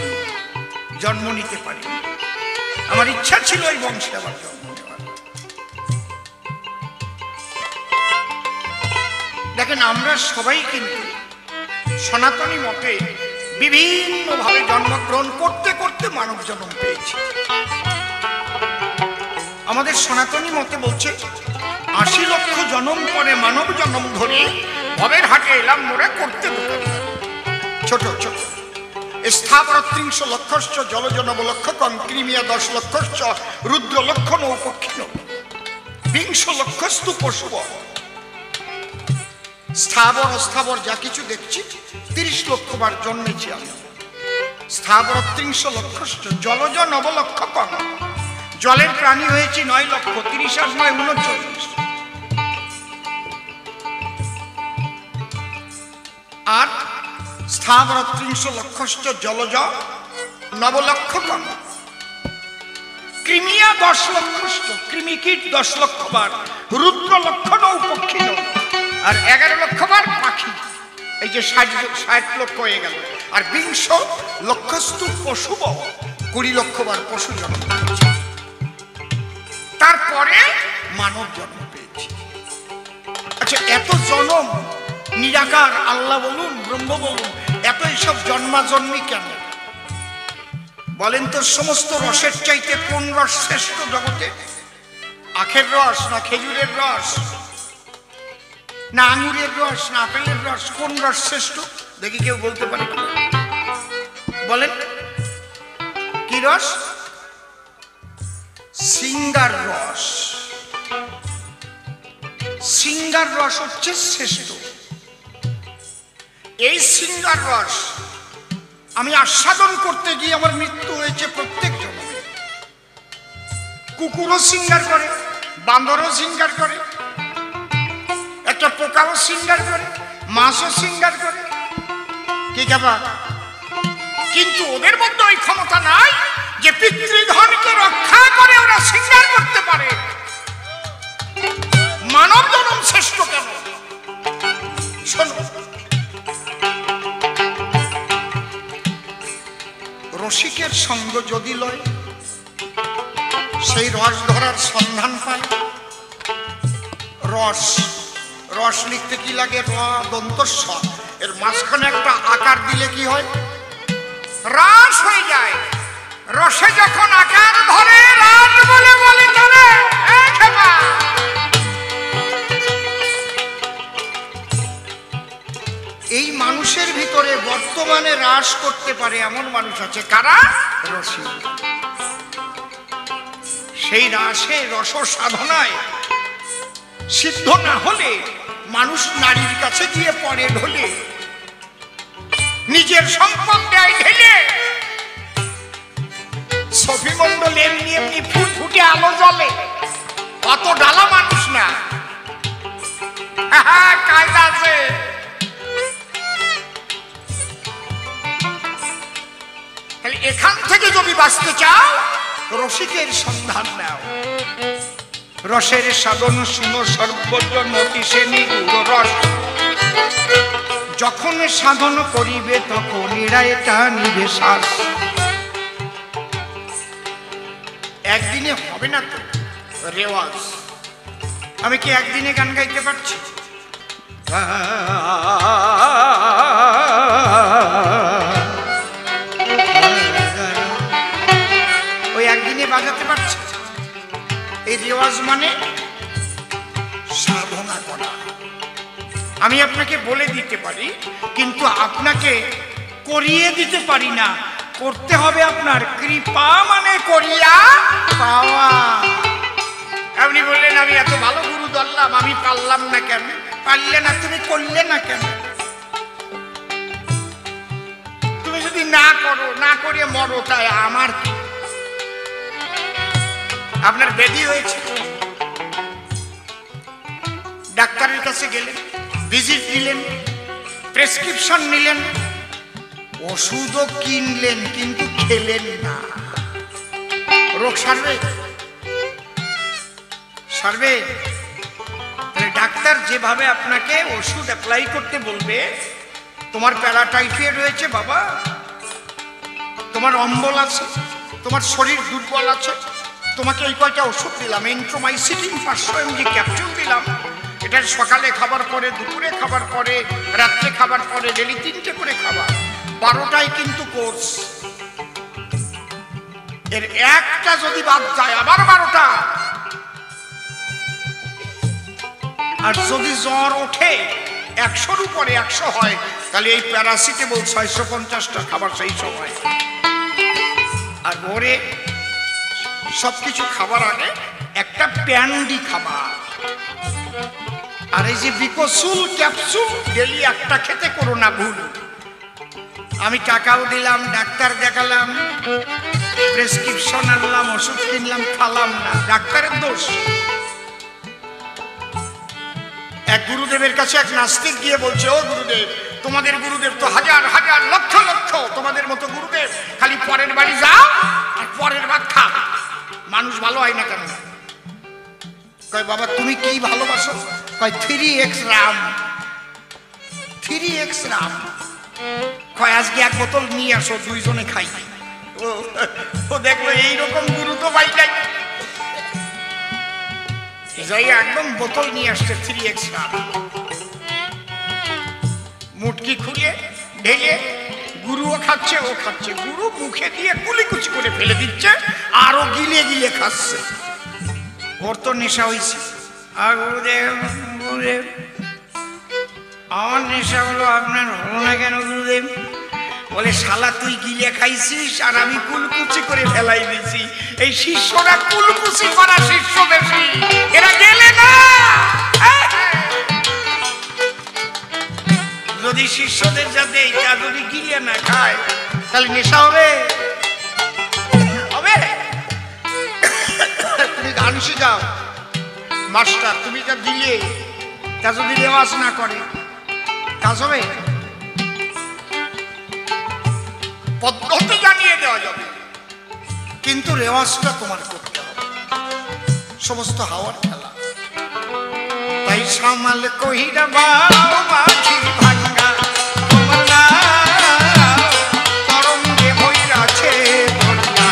জন্ম নিতে পারিনি। আমার ইচ্ছা ছিল ওই বংশে আবার জন্ম নেওয়ার। দেখেন, আমরা সবাই কিন্তু সনাতনী মতে বিভিন্নভাবে জন্মগ্রহণ করতে করতে মানব জন্ম পেয়েছি। আমাদের সনাতনী মতে বলছে ৮০ লক্ষ জন্ম পরে মানব জন্ম ধরে ভবের হাটে এলাম মোরা করতে ছোট ছোট স্থাবর ৩০ লক্ষশ্চ জলজ নবলক্ষকং ক্রিমিয়া ১০ লক্ষশ্চ রুদ্র লক্ষ নৌপক্ষিণ ২০ লক্ষস্তু পশুব। স্থাবর অস্থাবর যা কিছু দেখছি ৩০ লক্ষ বার জন্মেছি আমি। স্থাবর ৩০ লক্ষশ্চ জলজ নবলক্ষকং, জলের প্রাণী হয়েছি ৯ লক্ষ, ৩০ আর ৯ ৩৯। আর স্থাবর ৩০ লক্ষশ্চ জলজ নবলক্ষকং ক্রিমিয়া ১০ লক্ষশ্চ, কৃমিকীট ১০ লক্ষ বার, রুদ্র লক্ষ নৌপক্ষিণ আর ১১ লক্ষ বার পাখি। এই যে ৬০ লক্ষ হয়ে গেল। আর ২০ লক্ষস্তু পশুব, ২০ লক্ষ বার পশু জন্ম পেয়েছি। তারপরে মানব জন্ম পেয়েছি। আচ্ছা, এত জন্ম নিরাকার আল্লাহ বলুন ব্রহ্ম বলুন, এত এইসব জন্মাজন্মি কেন বলেন তো? সমস্ত রসের চাইতে কোন রস শ্রেষ্ঠ জগতে? আখের রস না খেজুরের রস না আঙুরের রস না আপেলের রস? কোন রস শ্রেষ্ঠ দেখি কেউ বলতে পারে? বলেন কি রস? সিঙ্গার রস। সিঙ্গার রস হচ্ছে শ্রেষ্ঠ। এই সিঙ্গার রস আমি আস্বাদন করতে গিয়ে আমার মৃত্যু হয়েছে প্রত্যেক জন্মে। কুকুরও সিঙ্গার করে, বান্দরও সিঙ্গার করে, একটা পোকাও সিঙ্গার করে, মাছও সিঙ্গার করে, কি খাবা? কিন্তু ওদের মধ্যে ওই ক্ষমতা নাই যে পিতৃধনকে রক্ষা করে ওরা সিঙ্গার করতে পারে। মানব জন্ম শ্রেষ্ঠ কেন? শোনো, রসিকের সঙ্গ যদি লয়, সেই রস ধরার সন্ধান পায়। রস, রস লিখতে কি লাগে? র দন্ত স, এর মাঝখানে একটা আকার দিলে কি হয়? রাস হয়ে যায়। রসে যখন আকার ধরে রাস বলে বলে ধরে। এই মানুষের ভিতরে বর্তমানে রাস করতে পারে এমন মানুষ আছে। কারা? রসিক। সেই রাসে রস সাধনায় সিদ্ধ না হলে মানুষ নারীর কাছে গিয়ে পড়ে ঢলে, নিজের সম্পদ দেয় ঢেলে। সফি মন্ডল এমনি এমনি ফুটফুটে আলো জ্বলে, অত ডালা মানুষ না, কায়দা আছে। এখান থেকে যদি বাঁচতে চাও, রসিকের সন্ধান নাও। রসের সাধন শুনো সর্বজন অতিশে নিগুড় রস। যখন সাধন করিবে তখন নিরায়তা নিবে শ্বাস। একদিনে হবে না তো রেওয়াজ। আমি কি একদিনে গান গাইতে পারছি? ওই একদিনে বাজাতে পারছি? এই রেওয়াজ মানে সাধনা করা। আমি আপনাকে বলে দিতে পারি, কিন্তু আপনাকে করিয়ে দিতে পারি না। করতে হবে আপনার। কৃপা মানে করিয়া পাওয়া। আপনি বললেন আমি এত ভালো গুরু ধরলাম, আমি পারলাম না কেন? পারলে না, তুমি করলে না কেন? তুমি যদি না করো, না করে মরো, তাই আমার কি? আপনার ব্যাধি হয়েছে, ডাক্তারের কাছে গেলেন, ভিজিট দিলেন, প্রেসক্রিপশন নিলেন, ওষুধও কিনলেন, কিন্তু খেলেন না। রোগ সারবে? সারবে? ডাক্তার যেভাবে আপনাকে ওষুধ অ্যাপ্লাই করতে বলবে, তোমার প্যারাটাইফয়েড হয়েছে বাবা, তোমার অম্বল আছে, তোমার শরীর দুর্বল আছে, তোমাকে এই কয়টা ওষুধ দিলাম, এন্ট্রোমাইসিটিন 500 mg ক্যাপসুল দিলাম, এটা সকালে খাবার পরে, দুপুরে খাবার পরে, রাত্রে খাবার পরে, ডেলি 3টে করে খাবার, 12টায় কিন্তু কোর্স। এর একটা যদি বাদ যায় আবার 12টা। আর যদি জ্বর ওঠে 100-র উপরে 100 হয়, তাহলে এই প্যারাসিটামল 650টা খাবার সেই সময়। আর ভোরে সবকিছু খাবার আগে একটা প্যান্ডি খাবার। আর এই যে বিকোসুল ক্যাপসুল ডেলি একটা খেতে করো না ভুল। আমি টাকাও দিলাম, ডাক্তার দেখালাম, প্রেসক্রিপশন আনলাম, ওষুধ কিনলাম, খালাম না, ডাক্তারের দোষ। এক গুরুদেবের কাছে এক নাস্তিক গিয়ে বলছে, ও গুরুদেব, তোমাদের গুরুদেব তো হাজার হাজার লক্ষ লক্ষ, তোমাদের মতো গুরুদেব খালি পরের বাড়ি যাও আর পরের ভাত খা, মানুষ ভালো হয় না কেন? কয় বাবা তুমি কি ভালোবাসো? কয় 3x রাম। 3x রাম। কয় আজকে এক বোতল নিয়ে আসো, দুইজনে খাই। ও দেখলো এইরকম গুরু তো পাই যাই, যাই একদম বোতল নিয়ে আসছে 3x রাম। মুটকি খুঁড়িয়ে ঢেলে গুরুও খাচ্ছে, ও খাচ্ছে, গুরু মুখে দিয়ে কুলিকুচি করে ফেলে দিচ্ছে, আরো গিলে গিলে খাচ্ছে। ওর তো নেশা হয়েছে। আর গুরুদেব, গুরুদেব আমার নেশা হলো, আপনার হলো না কেন গুরুদেব? বলে শালা তুই গিলে খাইছিস আর আমি কুলকুচি করে ফেলাই দিছি। এই শিষ্যরা কুলকুচি করা শিষ্য বেশি, এরা গেলে না। যদি শিষ্যদের যাতে এটা যদি গিলে না খায়, তাহলে নেশা হবে? হবে? তুমি গান শিখাও মাস্টার, তুমি যা দিলে তা যদি রেওয়াজ না করে, কাজ হবে? পদ্ধতি জানিয়ে দেওয়া যাবে, কিন্তু রেওয়াজটা তোমার করতে হবে। সমস্ত হাওয়ার খেলা। তাই সামাল কহিরা বাও মাঝি ভাঙ্গা, তোমার নাম তরঙ্গে বইরাছে দরিয়া,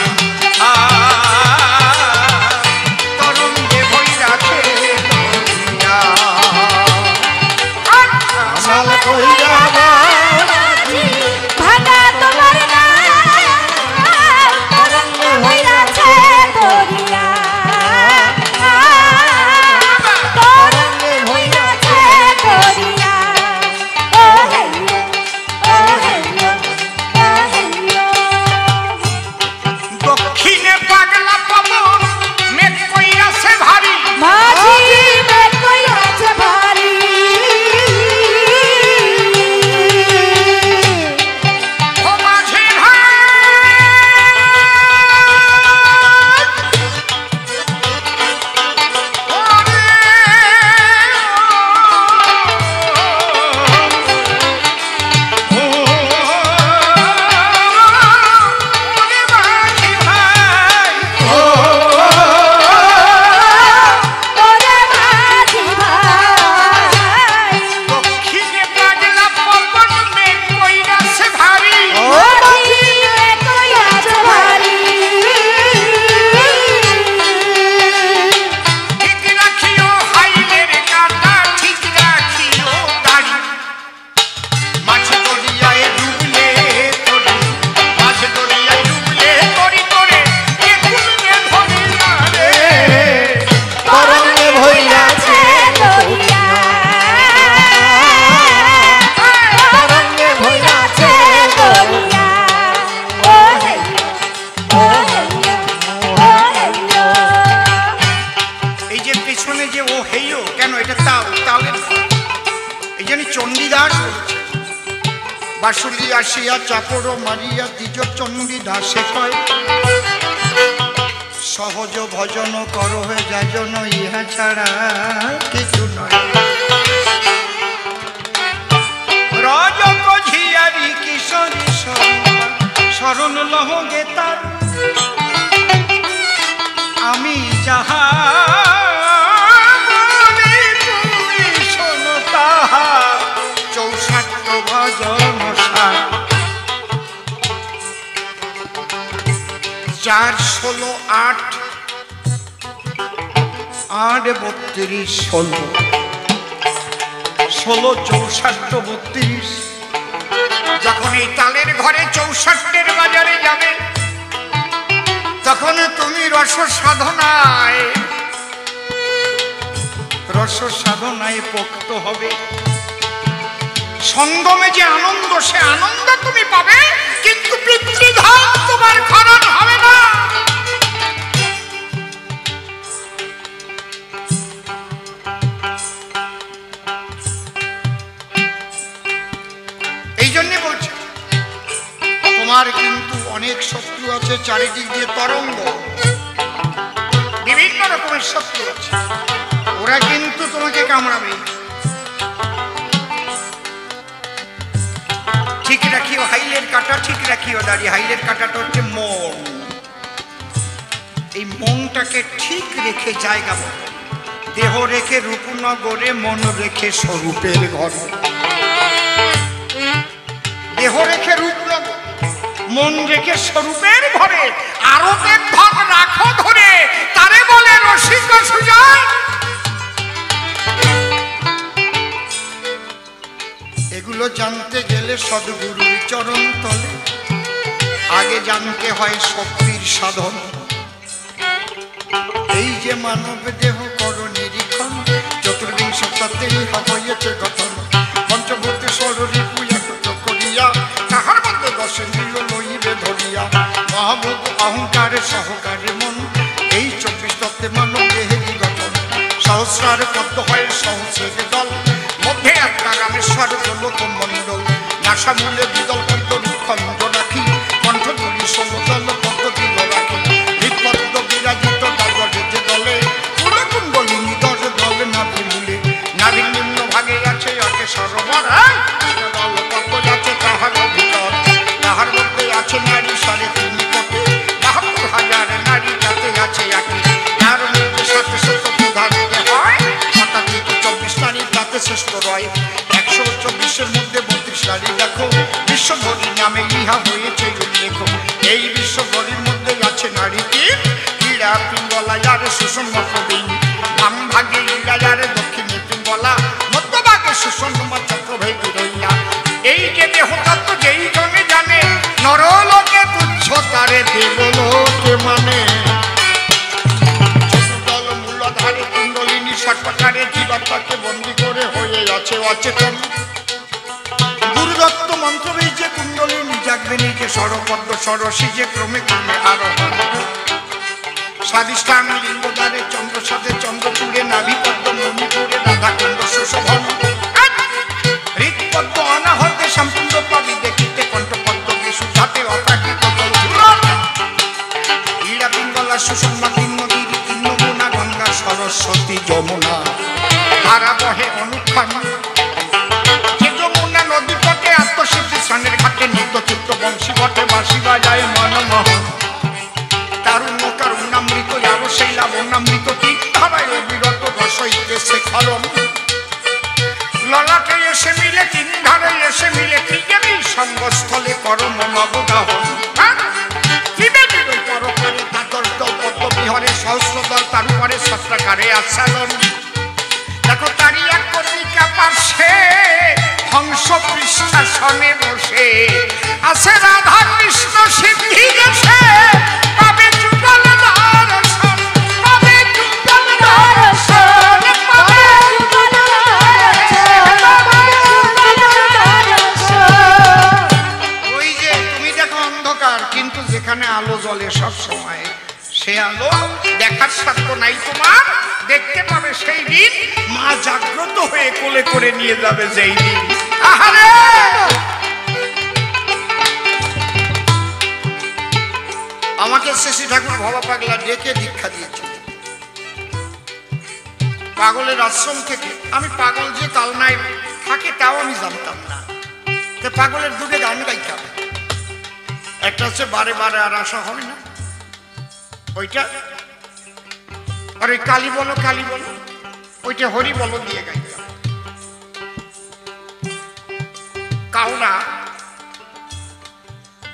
তরঙ্গে বইরাছে দরিয়া। সামাল কহিরা বাসুলি আসিয়া চাকর মারিয়া দ্বিজ চণ্ডী দাসে কয়, সহজ ভজন কর হয়ে যাজন, ইহা ছাড়া কিছু নয়। রজ গে তার আমি যাহা বলি তুমি শোনো তাহা 64 ভজন সার 4 16 8 8 32 16 16 64 32 যখন এই তালের ঘরে 64 বাজারে যাবে তখন তুমি রস সাধনায় পোক্ত হবে। সঙ্গমে যে আনন্দ সে আনন্দ তুমি পাবে, কিন্তু পিতৃধন তোমার খরণ হবে না। এই জন্য বলছি তোমার কিন্তু অনেক শত্রু আছে, চারিদিক দিয়ে তরঙ্গ, বিভিন্ন রকমের শত্রু আছে, ওরা কিন্তু তোমাকে কামড়াবে। ঠিক রাখিও হাইলের কাটা, ঠিক রাখিও দাড়ি। হাইলের কাটাটা হচ্ছে মন, এই মনটাকে ঠিক রেখে জায়গা মতো, দেহ রেখে রূপনগরে, মন রেখে স্বরূপের ঘর। দেহ রেখে রূপনগর, মন রেখে স্বরূপের ঘরে, আরতের ধন রাখো ধরে, তারে বলে রসিক সুজন। এগুলো জানতে গেলে সদ্গুরুর চরণ তলে আগে জানতে হয় শক্তির সাধন। এই যে মানব দেহ কর নিরীক্ষণ, চতুর্বিংশ তত্ত্বে ইহা হইয়াছে গঠন। পঞ্চভূতে শরীর পূজা করিয়া, তাহার মধ্যে দশেন্দ্রিয় লইবে ধরিয়া, মহাভূত অহংকারে সহকারে মন, এই 24 তত্ত্বে মানব দেহেরই গঠন। সহস্রার পদ্ম হয় সহস্রের দল, মধ্যে একটা রামেশ্বর গোলক মণ্ডল। নাসা মূলে বিদল পদ্ম রুখণ্ড রাখি, কণ্ঠ ধরি 16 দল পদ্ম দিল রাখি। হৃৎপদ্ম বিরাজিত দাগরে যে দলে, কুলকুণ্ডলিনী 10 দল নাভি মূলে। নাভির নিম্ন ভাগে আছে অকে সরোবর, দল পদ্ম আছে তাহার ভিতর। তাহার মধ্যে আছে নারী 3.5 কোটি, 72,000 নারী যাতে আছে একই। তার মধ্যে 700 প্রধানিত হয়, অর্থাৎ 24 নারী তাতে শ্রেষ্ঠ রয়। 124-এর মধ্যে 32 নারী দেখো, বিশ্বভরি নামে ইহা হয়েছে উল্লেখ। এই বিশ্বভরির মধ্যে আছে নারী তিন, ক্রীড়া পিঙ্গলা যার সুষম প্রবীণ। বাম ভাগে ইরা যার দক্ষিণে পিঙ্গলা, মধ্যভাগে সুষম চক্রভেদী রইয়া। এই যে দেহতত্ত্ব যেই জনে জানে, নরলোকে তুচ্ছ তারে দেবলোকে মানে। চতুর্দল মূলধারে কুণ্ডলিনী সর্বকারে জীবাত্মাকে বন্দী করে হয়ে আছে অচেতন। গুরুদত্ত মন্ত্র বীজে কুণ্ডলিনী জাগবে নিজে, সরপদ্ম সরসিজে ক্রমে ক্রমে আরোহণ। স্বাদিষ্ঠান লিঙ্গদ্বারে চন্দ্রসাদে চন্দ্রপুরে, নাভিপদ্ম মণিপুরে রাধাকুণ্ড সুশোভন। হৃৎপদ্ম অনাহতে সম্পূর্ণ পাবি দেখিতে, কণ্ঠপদ্ম বিশুদ্ধাতে অপ্রাকৃত জল ঝুলন। ক্রীড়া পিঙ্গলা সুষমা তিন নদীর তিন নমুনা, গঙ্গা সরস্বতী যমুনা ধারা বহে অনুক্ষণ। যে যমুনা নদী তটে আত্মসিদ্ধি স্নানের ঘাটে, নিত্য চিত্ত বংশী ঘটে বাঁশি বাজায় মনমোহন। তারুণ্য কারুণ্যামৃত আরো সেই লাবণ্যামৃত, তিন ধারায় অবিরত রসইতে শেখরম। ললাটে এসে মিলে তিন ধারে এসে মিলে, ত্রিদেবী সঙ্গস্থলে করম নবগাহন। ত্রিবেদী পরকারে তাদর্দ পদ্ম বিহরে, সহস্রদল তার উপরে সত্রাকারে আচ্ছাদন। দেখো তারি এক কর্মিকা পার্শ্বে, হংস পৃষ্ঠাসনে বসে আছে রাধা কৃষ্ণ সিদ্ধি দেশে। পাবে যুগল দর্শন, পাবে যুগল দর্শন, পাবে যুগল দর্শন। ওই যে তুমি দেখো অন্ধকার, কিন্তু যেখানে আলো জ্বলে সব সময়, সে আলো দেখার সাধ্য নাই তোমার। দেখতে পাবে সেই দিন, মা জাগ্রত হয়ে কোলে করে নিয়ে যাবে যেই দিন। আহারে আমাকে শশী ঠাকুর ভবা পাগলা ডেকে দীক্ষা দিয়েছে। পাগলের আশ্রম থেকে আমি পাগল যে কালনায় থাকে তাও আমি জানতাম না। পাগলের দুটো গান গাইতাম, একটা হচ্ছে বারে বারে আর আসা হয় না, ওইটা। আর ওই কালী বলো ওইটা হরি বলো দিয়ে গাইতাম। কাউনা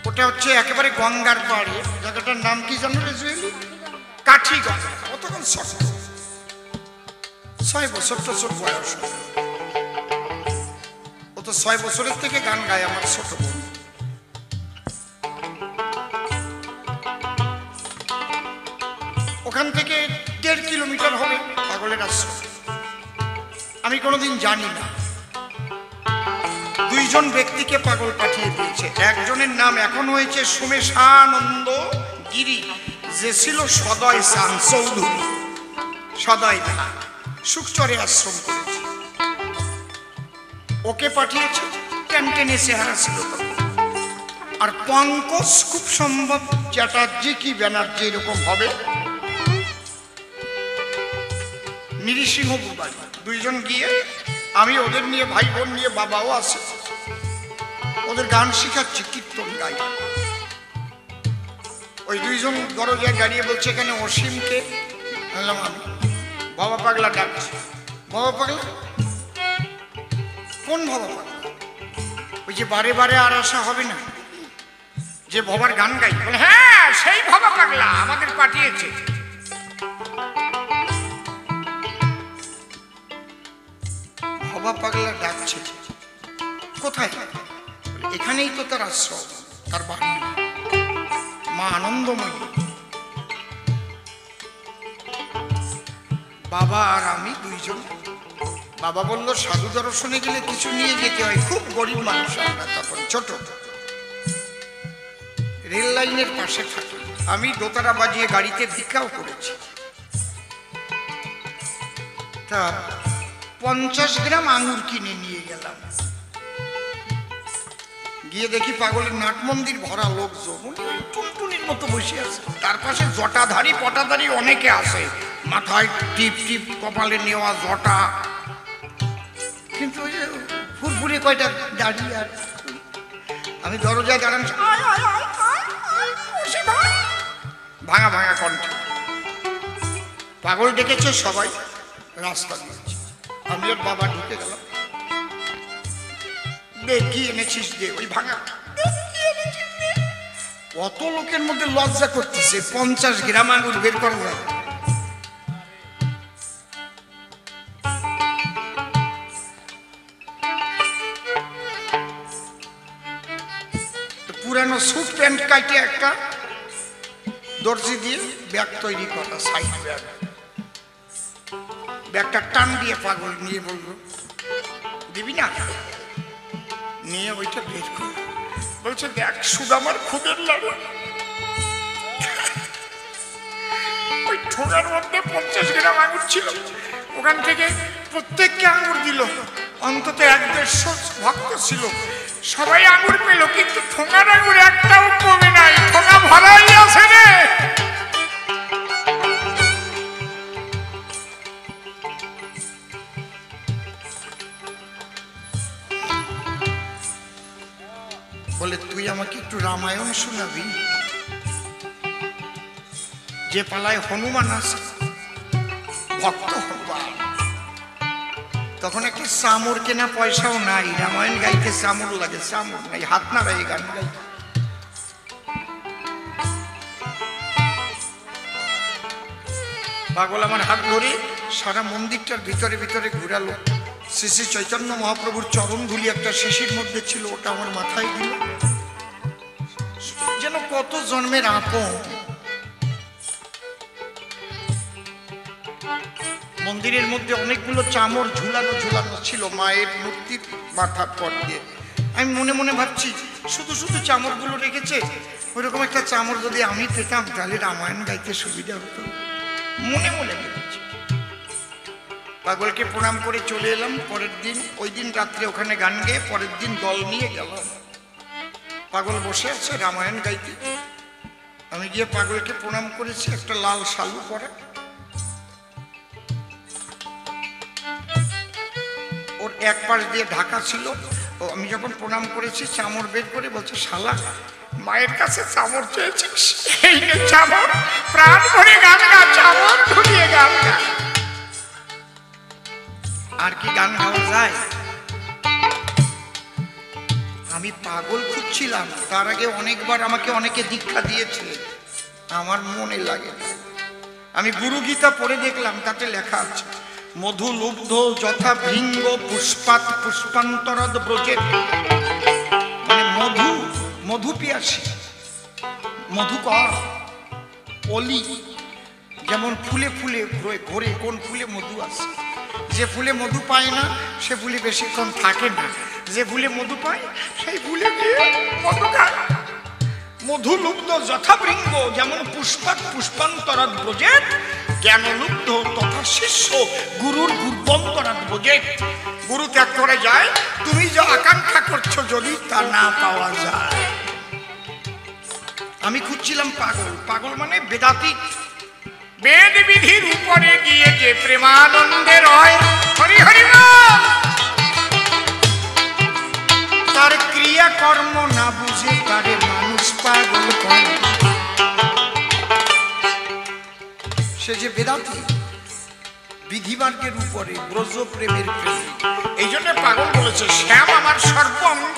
ওটা হচ্ছে একেবারে গঙ্গার পাড়ে, জায়গাটার নাম কি জানো রে জুয়েলি? কাঠি গঙ্গা। ও তখন ছোট, 6 বছর টছর বয়স। ও তো 6 বছরের থেকে গান গায়, আমার ছোট বোন। ওখান থেকে 1.5 কিলোমিটার হবে পাগলের আশ্রম। আমি কোনোদিন জানি না, 2 জন ব্যক্তিকে পাগল পাঠিয়ে দিয়েছে। একজনের নাম এখন হয়েছে সোমেশানন্দ গিরি, যে ছিল সদয় চাঁদ চৌধুরী, সদয় দা সুখচরে আশ্রম করেছে, ওকে পাঠিয়েছে। টেনটেনে চেহারা ছিল তো। আর পঙ্কজ খুব সম্ভব চ্যাটার্জি কি ব্যানার্জি এরকম হবে, নিরিসিংহপুর বাড়ি। 2 জন গিয়ে, আমি ওদের নিয়ে, ভাই বোন নিয়ে, বাবাও আছে, ওদের গান শিখাচ্ছি, কীর্তন গাই। ওই 2 জন দরজায় দাঁড়িয়ে বলছে এখানে অসীমকে। বললাম আমি। বাবা পাগলা ডাকছে। বাবা পাগলা? কোন বাবা পাগলা? ওই যে বারে বারে আর আসা হবে না, যে বাবার গান গাই। বলে হ্যাঁ, সেই বাবা পাগলা আমাদের পাঠিয়েছে। বাবা পাগলা ডাকছে। কোথায়? এখানেই তো তার আশ্রম, তার বাড়ি, মা আনন্দময়ী। বাবা আর আমি 2 জন। বাবা বলল সাধু দর্শনে গেলে কিছু নিয়ে যেতে হয়, খুব গরিব মানুষ আমরা তখন, ছোট। রেল লাইনের পাশে থাকি। আমি দোতারা বাজিয়ে গাড়িতে ভিক্ষাও করেছি। তা 50 গ্রাম আঙুর কিনে নিয়ে গেলাম। গিয়ে দেখি পাগলের নাট মন্দির ভরা লোকজন, উনি ওই টুনটুনির মতো বসে আছে। তার পাশে জটাধারী পটাধারী অনেকে আছে, মাথায় টিপ টিপ কপালে নেওয়া জটা, কিন্তু ওই যে ফুরফুরে কয়টা দাড়ি। আর আমি দরজায় দাঁড়ান, ভাঙা ভাঙা কণ্ঠে। পাগল ডেকেছে সবাই, রাস্তা দিয়েছে। আমি আর বাবা ঢুকে গেলাম। কি এনেছিস দে, ওই ভাঙা। কত লোকের মধ্যে লজ্জা করতেছে, 50 গ্রাম আঙুর বের করা যায়। পুরানো স্যুট প্যান্ট কাটে একটা দর্জি দিয়ে ব্যাগ তৈরি করা, সাইড ব্যাগ। ব্যাগটা টান দিয়ে পাগল নিয়ে বলল দিবি না? নিয়ে ওইটা বের করে বলছে দেখ সুদামার খুদের লাগু। ওই ঠোঙার মধ্যে 50 গ্রাম আঙুর ছিল। ওখান থেকে প্রত্যেককে আঙুর দিল। অন্তত 1-150 ভক্ত ছিল, সবাই আঙুর পেল, কিন্তু ঠোঙার আঙুর একটাও কমে নাই, ঠোঙা ভরাই আছে রে। বলে তুই আমাকে একটু রামায়ণ শোনাবি? যে পালায় হনুমান আছে, ভক্ত হনুমান। তখন একটা চামর কেনা পয়সাও নাই, রামায়ণ গাইতে চামর লাগে, চামর নাই, হাত নাড়াই গান গাই। পাগল আমার হাত ধরে সারা মন্দিরটার ভিতরে ভিতরে ঘুরালো। শ্রী শ্রী চৈতন্য মহাপ্রভুর চরণ ধুলি একটা শিশির মধ্যে ছিল, ওটা আমার মাথায় দিল, যেন কত জন্মের আপন। মন্দিরের মধ্যে অনেকগুলো চামর ঝুলানো ঝুলানো ছিল মায়ের মূর্তির মাথার পর দিয়ে। আমি মনে মনে ভাবছি শুধু শুধু চামরগুলো রেখেছে, ওইরকম একটা চামর যদি আমি পেতাম তাহলে রামায়ণ গাইতে সুবিধা হতো, মনে মনে ভেবেছি। পাগলকে প্রণাম করে চলে এলাম। পরের দিন, ওই দিন রাত্রে ওখানে গান গেয়ে পরের দিন দল নিয়ে গেলাম। পাগল বসে আছে রামায়ণ গাইতে। আমি গিয়ে পাগলকে প্রণাম করেছি, একটা লাল শালু পরে, ওর এক পাশ দিয়ে ঢাকা ছিল, ও আমি যখন প্রণাম করেছি চামড় বের করে বলছে, শালা মায়ের কাছে চামড় চেয়েছিস, এই নে চামড়, প্রাণ ভরে গান গা, চামড় ঢুকিয়ে গান গা। আর কি গান গাওয়া যায়? আমি পাগল খুঁজছিলাম, তার আগে অনেকবার আমাকে অনেকে দীক্ষা দিয়েছে, আমার মনে লাগে না। আমি গুরু গীতা পড়ে দেখলাম, তাতে লেখা আছে মধু লুব্ধ যথা ভৃঙ্গ পুষ্পাত পুষ্পান্তরদ ব্রজে, মানে মধু, মধু পিয়াসী, মধুকর অলি, যেমন ফুলে ফুলে ঘোরে, কোন ফুলে মধু আছে। যে ফুলে মধু পায় না সে ফুলে বেশিক্ষণ থাকে না, যে ফুলে মধু পায় সেই ফুলে গিয়ে মধু খায়। মধু লুব্ধ যথা ভৃঙ্গ, যেমন পুষ্পাত পুষ্পান্তরদ ব্রজে, জ্ঞানলুব্ধ তথা শিষ্য গুরুর গুরবন্তরাত ব্রজে। গুরু ত্যাগ করে যায়, তুমি যা আকাঙ্ক্ষা করছো যদি তা না পাওয়া যায়। আমি খুঁজছিলাম পাগল, পাগল মানে বেদাতীত, বেদ বিধির উপরে গিয়ে যে প্রেমানন্দে রয়, হরি হরি বল। তার ক্রিয়া কর্ম না বুঝে তারে মানুষ পাগল করে, সে যে বেদাতি, বিধিমার্গের উপরে ব্রজ প্রেমের প্রেম। এই জন্য পাগল বলেছে, শ্যাম আমার সর্ব অঙ্গ,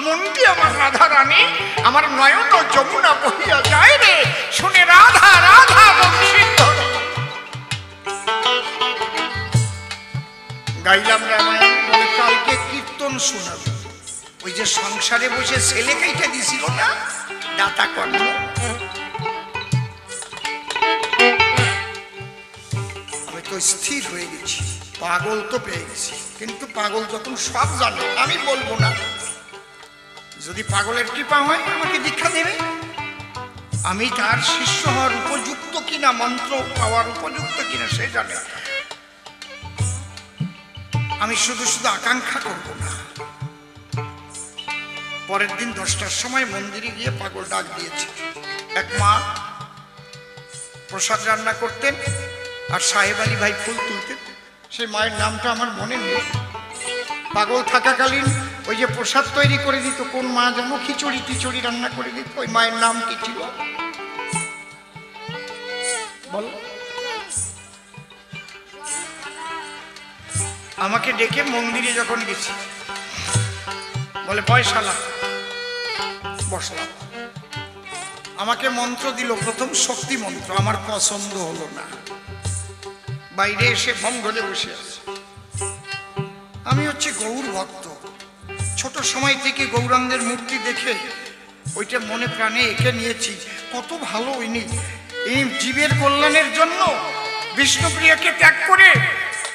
মনটি আমার রাধা রানী, আমার নয়ন যমুনা বহিয়া যায় রে, শুনে রাধা রাধা বংশীর ধরে। গাইলাম রামায়ণ, বলে কালকে কীর্তন শোনাবে। ওই যে সংসারে বসে ছেলে কাইটা দিছিল না, দাতা কর্ম, আমি তো স্থির হয়ে গেছি, পাগল তো পেয়ে গেছি। কিন্তু পাগল যখন সব জানে, আমি বলবো না, যদি পাগলের কৃপা হয় আমাকে দীক্ষা দেবে, আমি তার শিষ্য হওয়ার উপযুক্ত কিনা, মন্ত্র পাওয়ার উপযুক্ত কিনা সে জানে। আমি শুধু শুধু আকাঙ্ক্ষা করব না। পরের দিন 10টার সময় মন্দিরে গিয়ে পাগল ডাক দিয়েছে। এক মা প্রসাদ রান্না করতেন আর সাহেব আলী ভাই ফুল তুলতেন, সেই মায়ের নামটা আমার মনে নেই। পাগল থাকাকালীন ওই যে প্রসাদ তৈরি করে দিত, কোন মা যেন খিচুড়ি টিচুড়ি রান্না করে দিত, ওই মায়ের নাম কি ছিল বলো? আমাকে ডেকে মন্দিরে যখন গেছি, বলে বয়সালা, বসলাম। আমাকে মন্ত্র দিল, প্রথম শক্তি মন্ত্র, আমার পছন্দ হলো না। বাইরে এসে ভম ধরে বসে আছে। আমি হচ্ছে গৌর ভক্ত, ছোট সময় থেকে গৌরাঙ্গের মূর্তি দেখে ওইটা মনে প্রাণে এঁকে নিয়েছি। কত ভালো ইনি, এই জীবের কল্যাণের জন্য বিষ্ণুপ্রিয়াকে ত্যাগ করে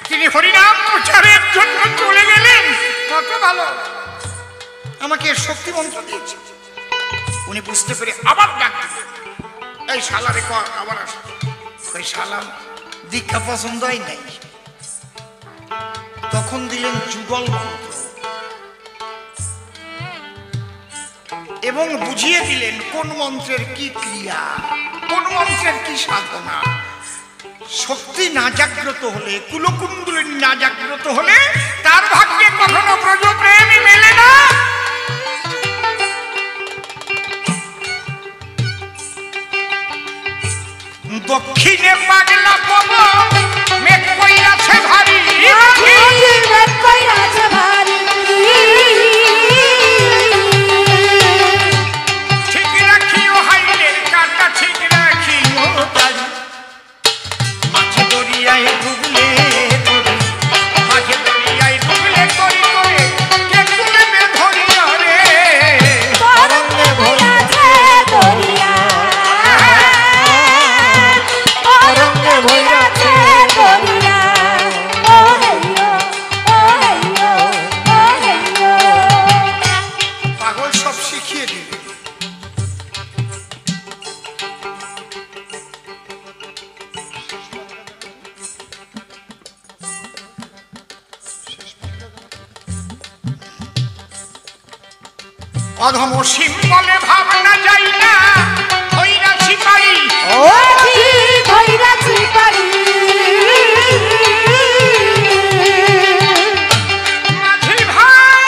তিনি হরিনাম প্রচারের জন্য চলে গেলেন, কত ভালো। আমাকে শক্তি মন্ত্র দিয়েছে। উনি বুঝতে পেরে আবার ডাক দিলেন, এই শালা রে কর, আবার আস। ওই শালা দীক্ষা পছন্দ হয় নাই, তখন দিলেন যুগল মন্ত্র এবং বুঝিয়ে দিলেন কোন মন্ত্রের কি ক্রিয়া, কোন মন্ত্রের কি সাধনা। শক্তি না জাগ্রত হলে, কুলকুণ্ডলিনী না জাগ্রত হলে তার ভাগ্যে কখনো ব্রজ প্রেমই মেলে না। দক্ষিণে পাগলা পবন মেঘ কইরাছে ভারী, মেঘ কইরাছে ভারী, ঠিক রাখিও হাইলের কাটা, ঠিক রাখিও তারি, মাঝে দরিয়ায় ডুবলে করি, মাঝে দরিয়ায় ডুবলে করি করে, কে তুলবে ধরিয়া রে, তরঙ্গে ভইরাছে দরিয়া, তরঙ্গে ভইরাছে দরিয়া, ও হেইয়ো, ও হেইয়ো, ও হেইয়ো। পাগল সব শিখিয়ে দিবে। অধম সিম বলে ভাবনা যাই না, হইরাছি পারি, ও হইরাছি পারি, মাঝি ভাই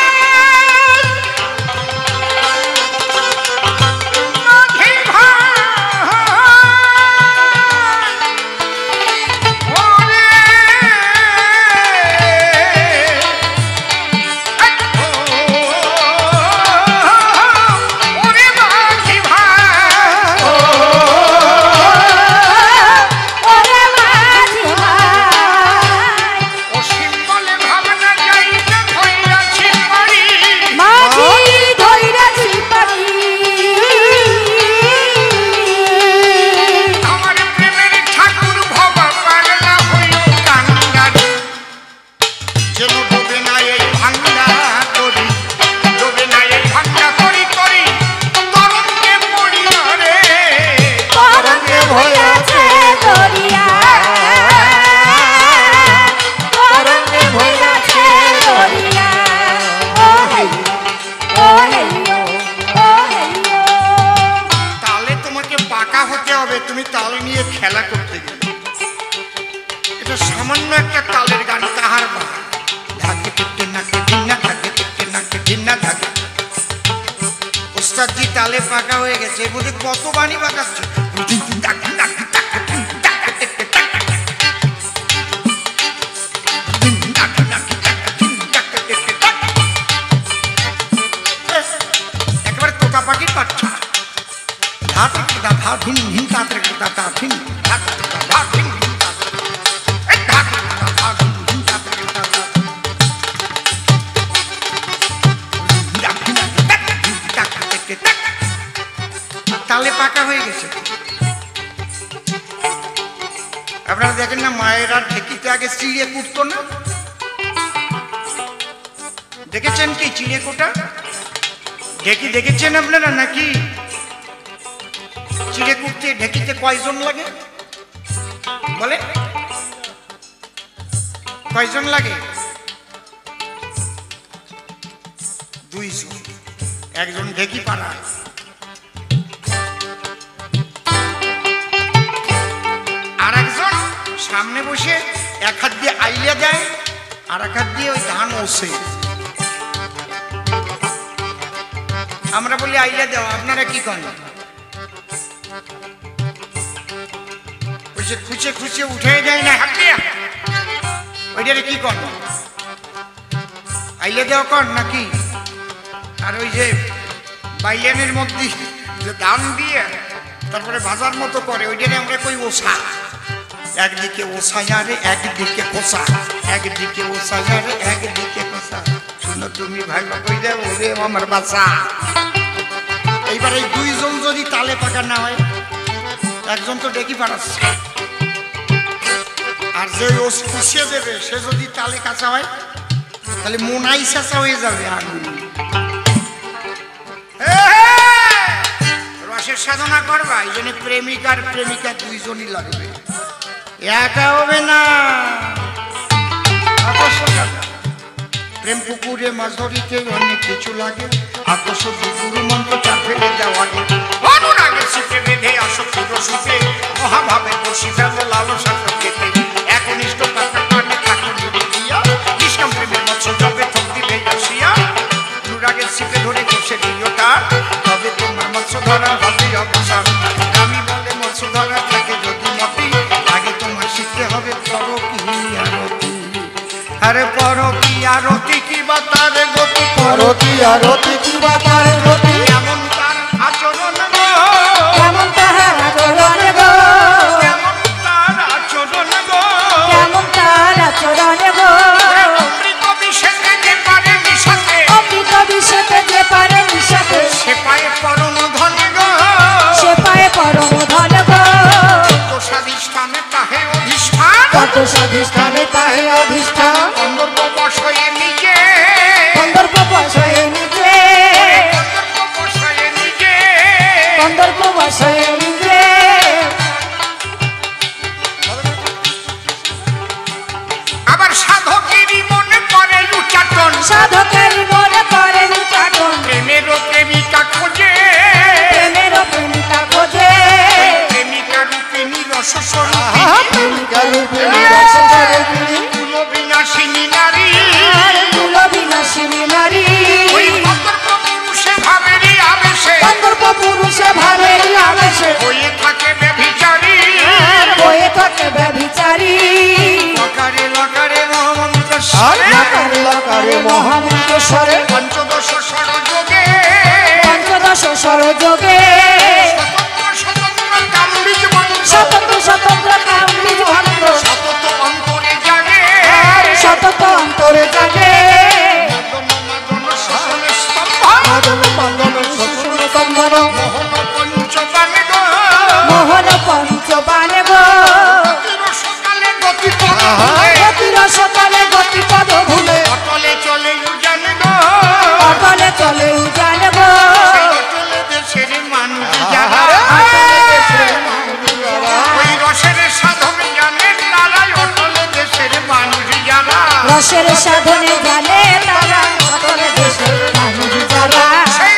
হবে তুমি তাল নিয়ে খেলা করতে গেলে। এটা সামান্য একটা তালের গান, তাহার বাহার ধাকে টিপতে নাকে ঢিন্না, ধাকে টিপতে নাকে ঢিন্না ধাকে। ওস্তাদজি তালে পাকা হয়ে গেছে, এর মধ্যে কত বাণী পাকাচ্ছে। একবারে তোতা পাখির বাচ্চা। তালে পাকা হয়ে গেছে। আপনারা দেখেন না, মায়েরা ঢেকিতে আগে চিড়ে কুটতো না? দেখেছেন কি চিড়ে কোটা? ঢেকি দেখেছেন আপনারা নাকি? চিড়ে কুটতে ঢেকিতে কয়জন লাগে বলে? কয়জন লাগে? 2 জন। একজন ঢেকি পাড়ায়, আর একজন সামনে বসে এক হাত দিয়ে আইলিয়া দেয়, আর এক হাত দিয়ে ওই ধান ওসে। আমরা বলি আইলিয়া দেওয়া, আপনারা কি করেন? খুঁচে খুঁচে উঠে যায় না হাত দিয়া, ওইটারে কি কর? আইলিয়া দেওয়া কর নাকি? আর ওই যে বাইলেনের মধ্যে যে ধান দিয়ে তারপরে ভাজার মতো করে, ওইটারে আমরা কই ওসা। একদিকে ওসাইয়ারে একদিকে কোসা, একদিকে ওসাইয়ারে একদিকে কোসা। শুনো তুমি ভাই কই যাও ওরে আমার বাসা। এইবার এই 2 জন যদি তালে পাকা না হয়, একজন তো ডেকি পাড়াচ্ছে, আর যে ওস কুচিয়ে দেবে সে যদি তালে কাঁচা হয়, তাহলে মোনাই চাচা হয়ে যাবে আগুন। রসের সাধনা করবা, এই জন্য প্রেমিক আর প্রেমিকা 2 জনই লাগবে, একা হবে না। প্রেম পুকুরে মাছ ধরিতে অনেক কিছু লাগে, আকর্ষ গুরু মন্ত্র চার ফেলে দেওয়া অনুরাগের শীতে বেঁধে আসক্তির রসিতে মহাভাবে বসি ফেলো লালসা খেতে। একনিষ্ঠ টাকা কাটে থাকে দিয়া নিষ্কাম প্রেমের মৎস্য জবে থক দিবে আসিয়া। অনুরাগের শীতে ধরে বসে দিও তার, তবে তোমার মৎস্য ধরা হবে অবসান। আমি বলে মৎস্য ধরা থাকে যদি মতি, আগে তোমার শিখতে হবে পরকীয়ারতি। আরে পরকীয়ারতি কি বা তার গতি, পরকীয়ারতি কি বা তার গতি, এমন তার আচরণ গো, কেমন তাহার আচরণ গো, এমন তার আচরণ গো, কেমন তার আচরণ গো। অমৃত বিষেতে যে পারে মিশাতে, অমৃত বিষেতে যে পারে মিশাতে, সে পায়ে পরম ধন গো, সে পায়ে পরম ধন গো। কত স্বাধিষ্ঠানে তাহে অধিষ্ঠান, কত স্বাধিষ্ঠানে তাহে অধিষ্ঠান। কন্দর্প বসয়ে নিজে, কন্দর্প বসয়ে নিজে, কন্দর্প বসয়ে নিজে, কন্দর্প বসয়ে নিজে। আবার সাধকেরই মনে করে লুচাটন, সাধকের মনে করে লুচাটন, প্রেমেরও প্রেমিকা খোঁজে, প্রেমেরও প্রেমিকা খোঁজে। প্রেমিকা রূপিণী রসস্বরূপী, প্রেমিকা রূপিণী রসস্বরূপিণী, কুল বিনাশিনী নারী, কুল বিনাশিনী নারী। ওই কন্দর্প পুরুষে ভাবেরই আবেশে, কন্দর্প পুরুষে ভাবের আবেশে, হয়ে থাকে ব্যভিচারী। হয়ে থাকে ব্যভিচারী। লকারে লকারে মহামন্ত্র আর স্বরে, লকারে লকারে মহামন্ত্র স্বরে, পঞ্চদশ ষড়যোগে, পঞ্চদশ সরযোগে, স্বতন্ত্র স্বতন্ত্র কামবীজ মন্ত্র, স্বতন্ত্র স্বতন্ত্র কামবীজ মন্ত্র, সতত অন্তরে জাগে, সতত অন্তরে জাগে। মদন মদন শোষণে স্তম্ভ, মাদন মাদন শোষণ সম্ভব, মোহন পঞ্চবাণে গো, মোহন পঞ্চবাণে গো, সকালে গতি পথে, গতির সকালে গতিপদ ভুলে, অটলে চলে উজানে গো, অটলে চলে উজান গো। সেই অটলে দেশের মানুষ যারা, ওই রসের সাধন জানে তারাই অটলে দেশের মানুষ যারা, রসের সাধনে জানে তারা, অটলে দেশের মানুষ যারা। সেই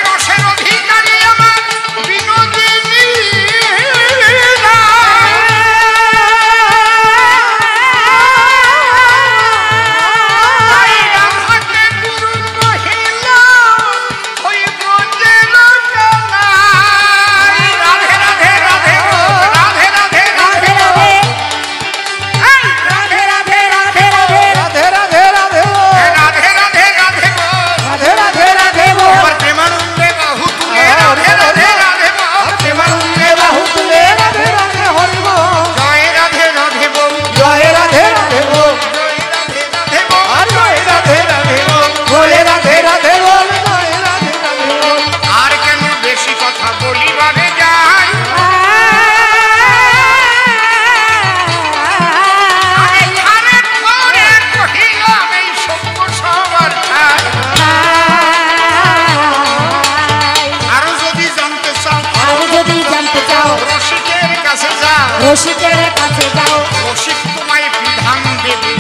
রসিকের কাছে যাও রসিক তোমায় বিধান দেবে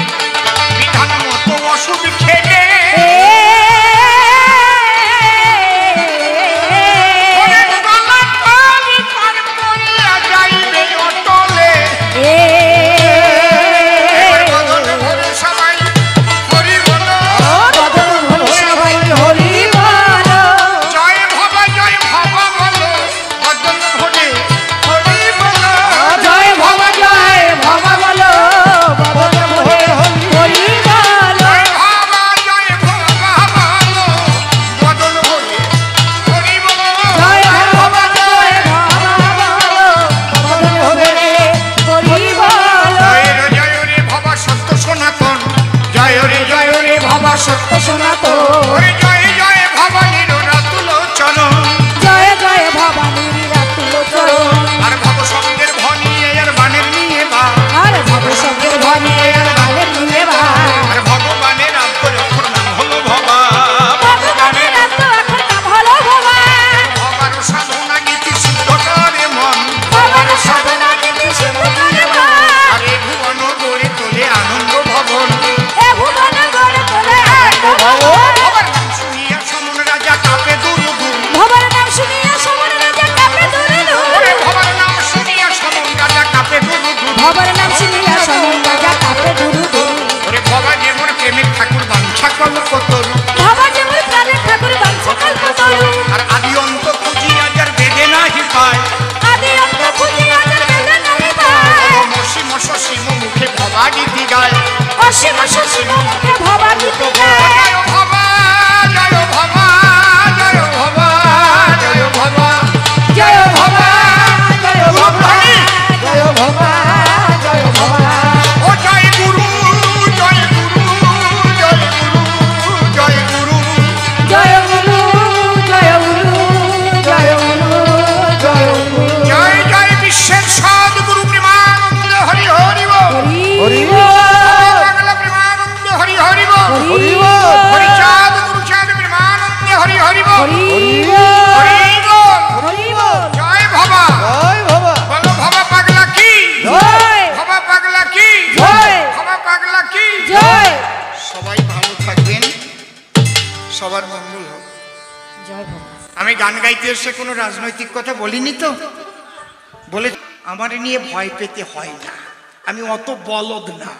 বিধান মতো ওষুধ খেলে সত্য সনাতন জয় জয় ভবানীর রাতুল চরণ জয় জয় ভবানীর রাতুল চরণ আর ভব শব্দের ভনি আর বানের নিয়ে বা আর ভব শব্দের ভনি আর বানের নিয়ে বা আর ভগবানের আত্মরক্ষর নাম হলো ভবা ভগবানের আত্মরক্ষর নাম হলো ভবা ভবার সাধনা গীতি সিদ্ধ করে মন ভবার সাধনা গীতি সিদ্ধ করে মন আরে ভুবন গড়ে তোলে আনন্দ ভবন এ ভুবন গড়ে তোলে ভবার নাম শুনিয়া সমন রাজা কাঁপে দুরু দুরু ভবার নাম শুনিয়া সমন রাজা কাঁপে দুরু দুরু ভবার নাম শুনিয়া সমন রাজা কাঁপে দুরু দুরু ভবার নাম শুনিয়া সমন রাজা কাঁপে দুরু দুরু ওরে ভবা যেমন প্রেমের ঠাকুর বাঞ্ছা কল্পতরু ভবা যেমন প্রাণের ঠাকুর বাঞ্ছা কল্পতরু আর আদি অন্ত খুঁজিয়া যার বেদে নাহি পায় আদি অন্ত খুঁজিয়া যার বেদে নাহি পায় মসিম শশীম মুখে ভবা গীতি গায় অসীম শশীম মুখে ভবা গীতি গায় জয় ভবা জয় ভবা জয় ভবা জয় ভবা জয় ভবা জয় ভবা জয় ভবা জয় ভবা ও জয় গুরু জয় গুরু জয় গুরু জয় গুরু জয় গুরু জয় গুরু জয় গুরু জয় গুরু জয় জয় বিশ্বের সদ্গুরু প্রেমানন্দ হরি হরি বল হরি বাংলা প্রেমানন্দ হরি হরি বল হরি হরি চাঁদ গুরু চাঁদ প্রেমানন্দ হরি হরি বল হরি হরি বল হরি জয় ভবা জয় ভবা বলো ভবা পাগলা কি জয় ভবা পাগলা কি জয় ভবা পাগলা কি জয় সবাই ভালো থাকবেন সবার মঙ্গল হোক জয় ভবা আমি গান গাইতে এসে কোনো রাজনৈতিক কথা বলিনি তো বলে আমার নিয়ে ভয় পেতে হয় না আমি অত বলদ না